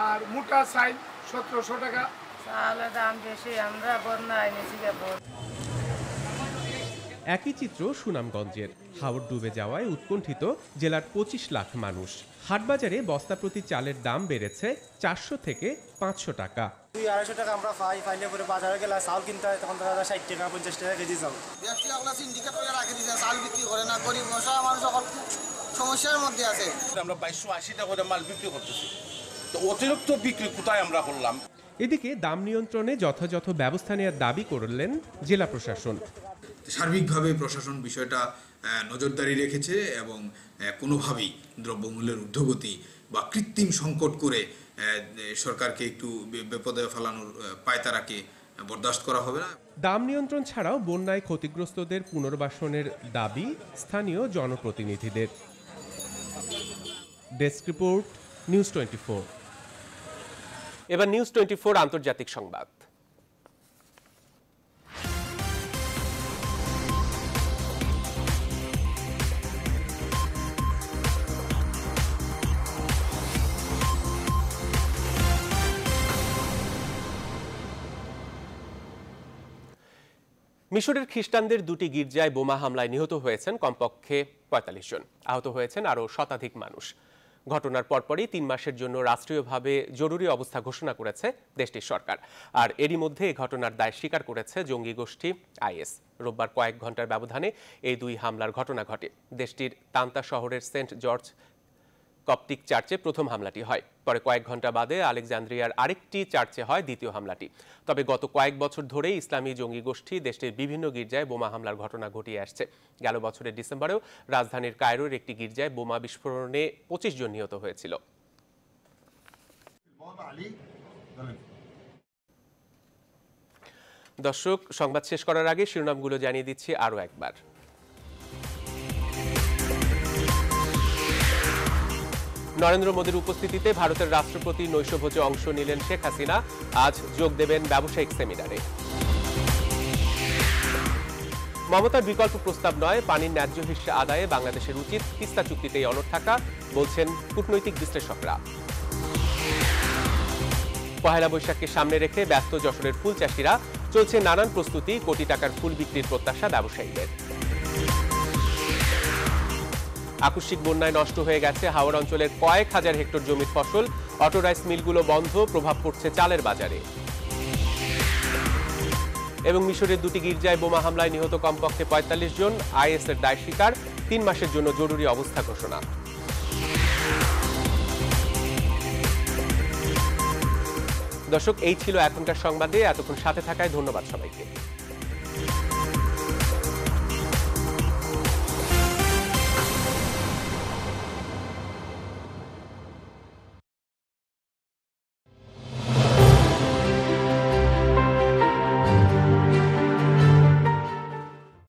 আর মোটা চাল 1700 টাকা। চালের দাম বেশি, আমরা বন্যায় নিচে যাব। একই চিত্র সুনামগঞ্জের। হাওর ডুবে যাওয়ায় উৎকণ্ঠিত জেলার 25 লাখ মানুষ। হাটবাজারে বস্তা প্রতি চালের দাম বেড়েছে 400 থেকে 500 টাকা। 200-250 টাকা আমরা পাইলে পরে বাজারে গেলে চাল কিনতে হয়, তখন 60 টাকা 50 টাকা কেজি চাল। চাল বিক্রি করে না, গরিব মানুষ সকল সমস্যার মধ্যে আছে। আমরা 2280 টাকা করে মাল বিক্রি করতেছি, তো অতিরিক্ত বিক্রি কোথায় আমরা করলাম? এদিকে দাম নিয়ন্ত্রণে যথাযথ ব্যবস্থা নেওয়ার দাবি করলেন জেলা প্রশাসন। সার্বিকভাবে প্রশাসন বিষয়টা নজরদারি রেখেছে এবং কোনোভাবেই দ্রব্যমূল্যের ঊর্ধ্বগতি বা কৃত্রিম সংকট করে সরকারকে একটু বিপদে ফেলানোর পায়তারাকে বরদাস্ত করা হবে না। দাম নিয়ন্ত্রণ ছাড়াও বন্যায় ক্ষতিগ্রস্তদের পুনর্বাসনের দাবি স্থানীয় জনপ্রতিনিধিদের। Desk report, news 24। এবার নিউজ 24 আন্তর্জাতিক সংবাদ। মিশরের খ্রিস্টানদের দুটি গির্জায় বোমা হামলায় নিহত হয়েছেন কমপক্ষে ৪৫ জন, আহত হয়েছেন আরও শতাধিক মানুষ। ঘটনার পরপরই ৩ মাসের জন্য রাষ্ট্রীয়ভাবে জরুরি অবস্থা ঘোষণা করেছে দেশটির সরকার। আর এরই মধ্যে এই ঘটনার দায় স্বীকার করেছে জঙ্গি গোষ্ঠী আইএস। রোববার কয়েক ঘন্টার ব্যবধানে এই দুই হামলার ঘটনা ঘটে। দেশটির তান্তা শহরের সেন্ট জর্জ কপটিক চার্চে প্রথম হামলাটি হয়। পরে কয়েক ঘন্টা বাদে আলেকজান্দ্রিয়ার আরেকটি চার্চে হয় দ্বিতীয় হামলাটি। তবে গত কয়েক বছর ধরেই ইসলামী জঙ্গি গোষ্ঠী দেশটির বিভিন্ন গির্জায় বোমা হামলার ঘটনা ঘটিয়ে আসছে। গেল বছরের ডিসেম্বরেও রাজধানীর কায়রোর একটি গির্জায় বোমা বিস্ফোরণে ২৫ জন নিহত হয়েছিল। দর্শক, সংবাদ শেষ করার আগে শিরোনামগুলো জানিয়ে দিচ্ছি আরও একবার। নরেন্দ্র মোদীর উপস্থিতিতে ভারতের রাষ্ট্রপতি নৈশভোজে অংশ নিলেন শেখ হাসিনা। আজ যোগ দেবেন ব্যবসায়িক সেমিনারে। মমতার বিকল্প প্রস্তাব নয়, পানির ন্যায্য হিস্যা আদায়ে বাংলাদেশের উচিত, তিস্তা চুক্তিতেই অনড় থাকা, বলছেন কূটনৈতিক বিশ্লেষকরা। পহেলা বৈশাখকে সামনে রেখে ব্যস্ত যশোরের ফুল চাষিরা, চলছে নানান প্রস্তুতি, কোটি টাকার ফুল বিক্রির প্রত্যাশা ব্যবসায়ীদের। আকস্মিক বন্যায় নষ্ট হয়ে গেছে হাওড় অঞ্চলের কয়েক হাজার হেক্টর জমির ফসল, অটো রাইস মিলগুলো বন্ধ, প্রভাব পড়ছে চালের বাজারে। এবং মিশরের দুটি গির্জায় বোমা হামলায় নিহত কমপক্ষে ৪৫ জন, আইএসের দায় স্বীকার, ৩ মাসের জন্য জরুরি অবস্থা ঘোষণা। দর্শক, এই ছিল এখনকার সংবাদে। এতক্ষণ সাথে থাকায় ধন্যবাদ সবাইকে।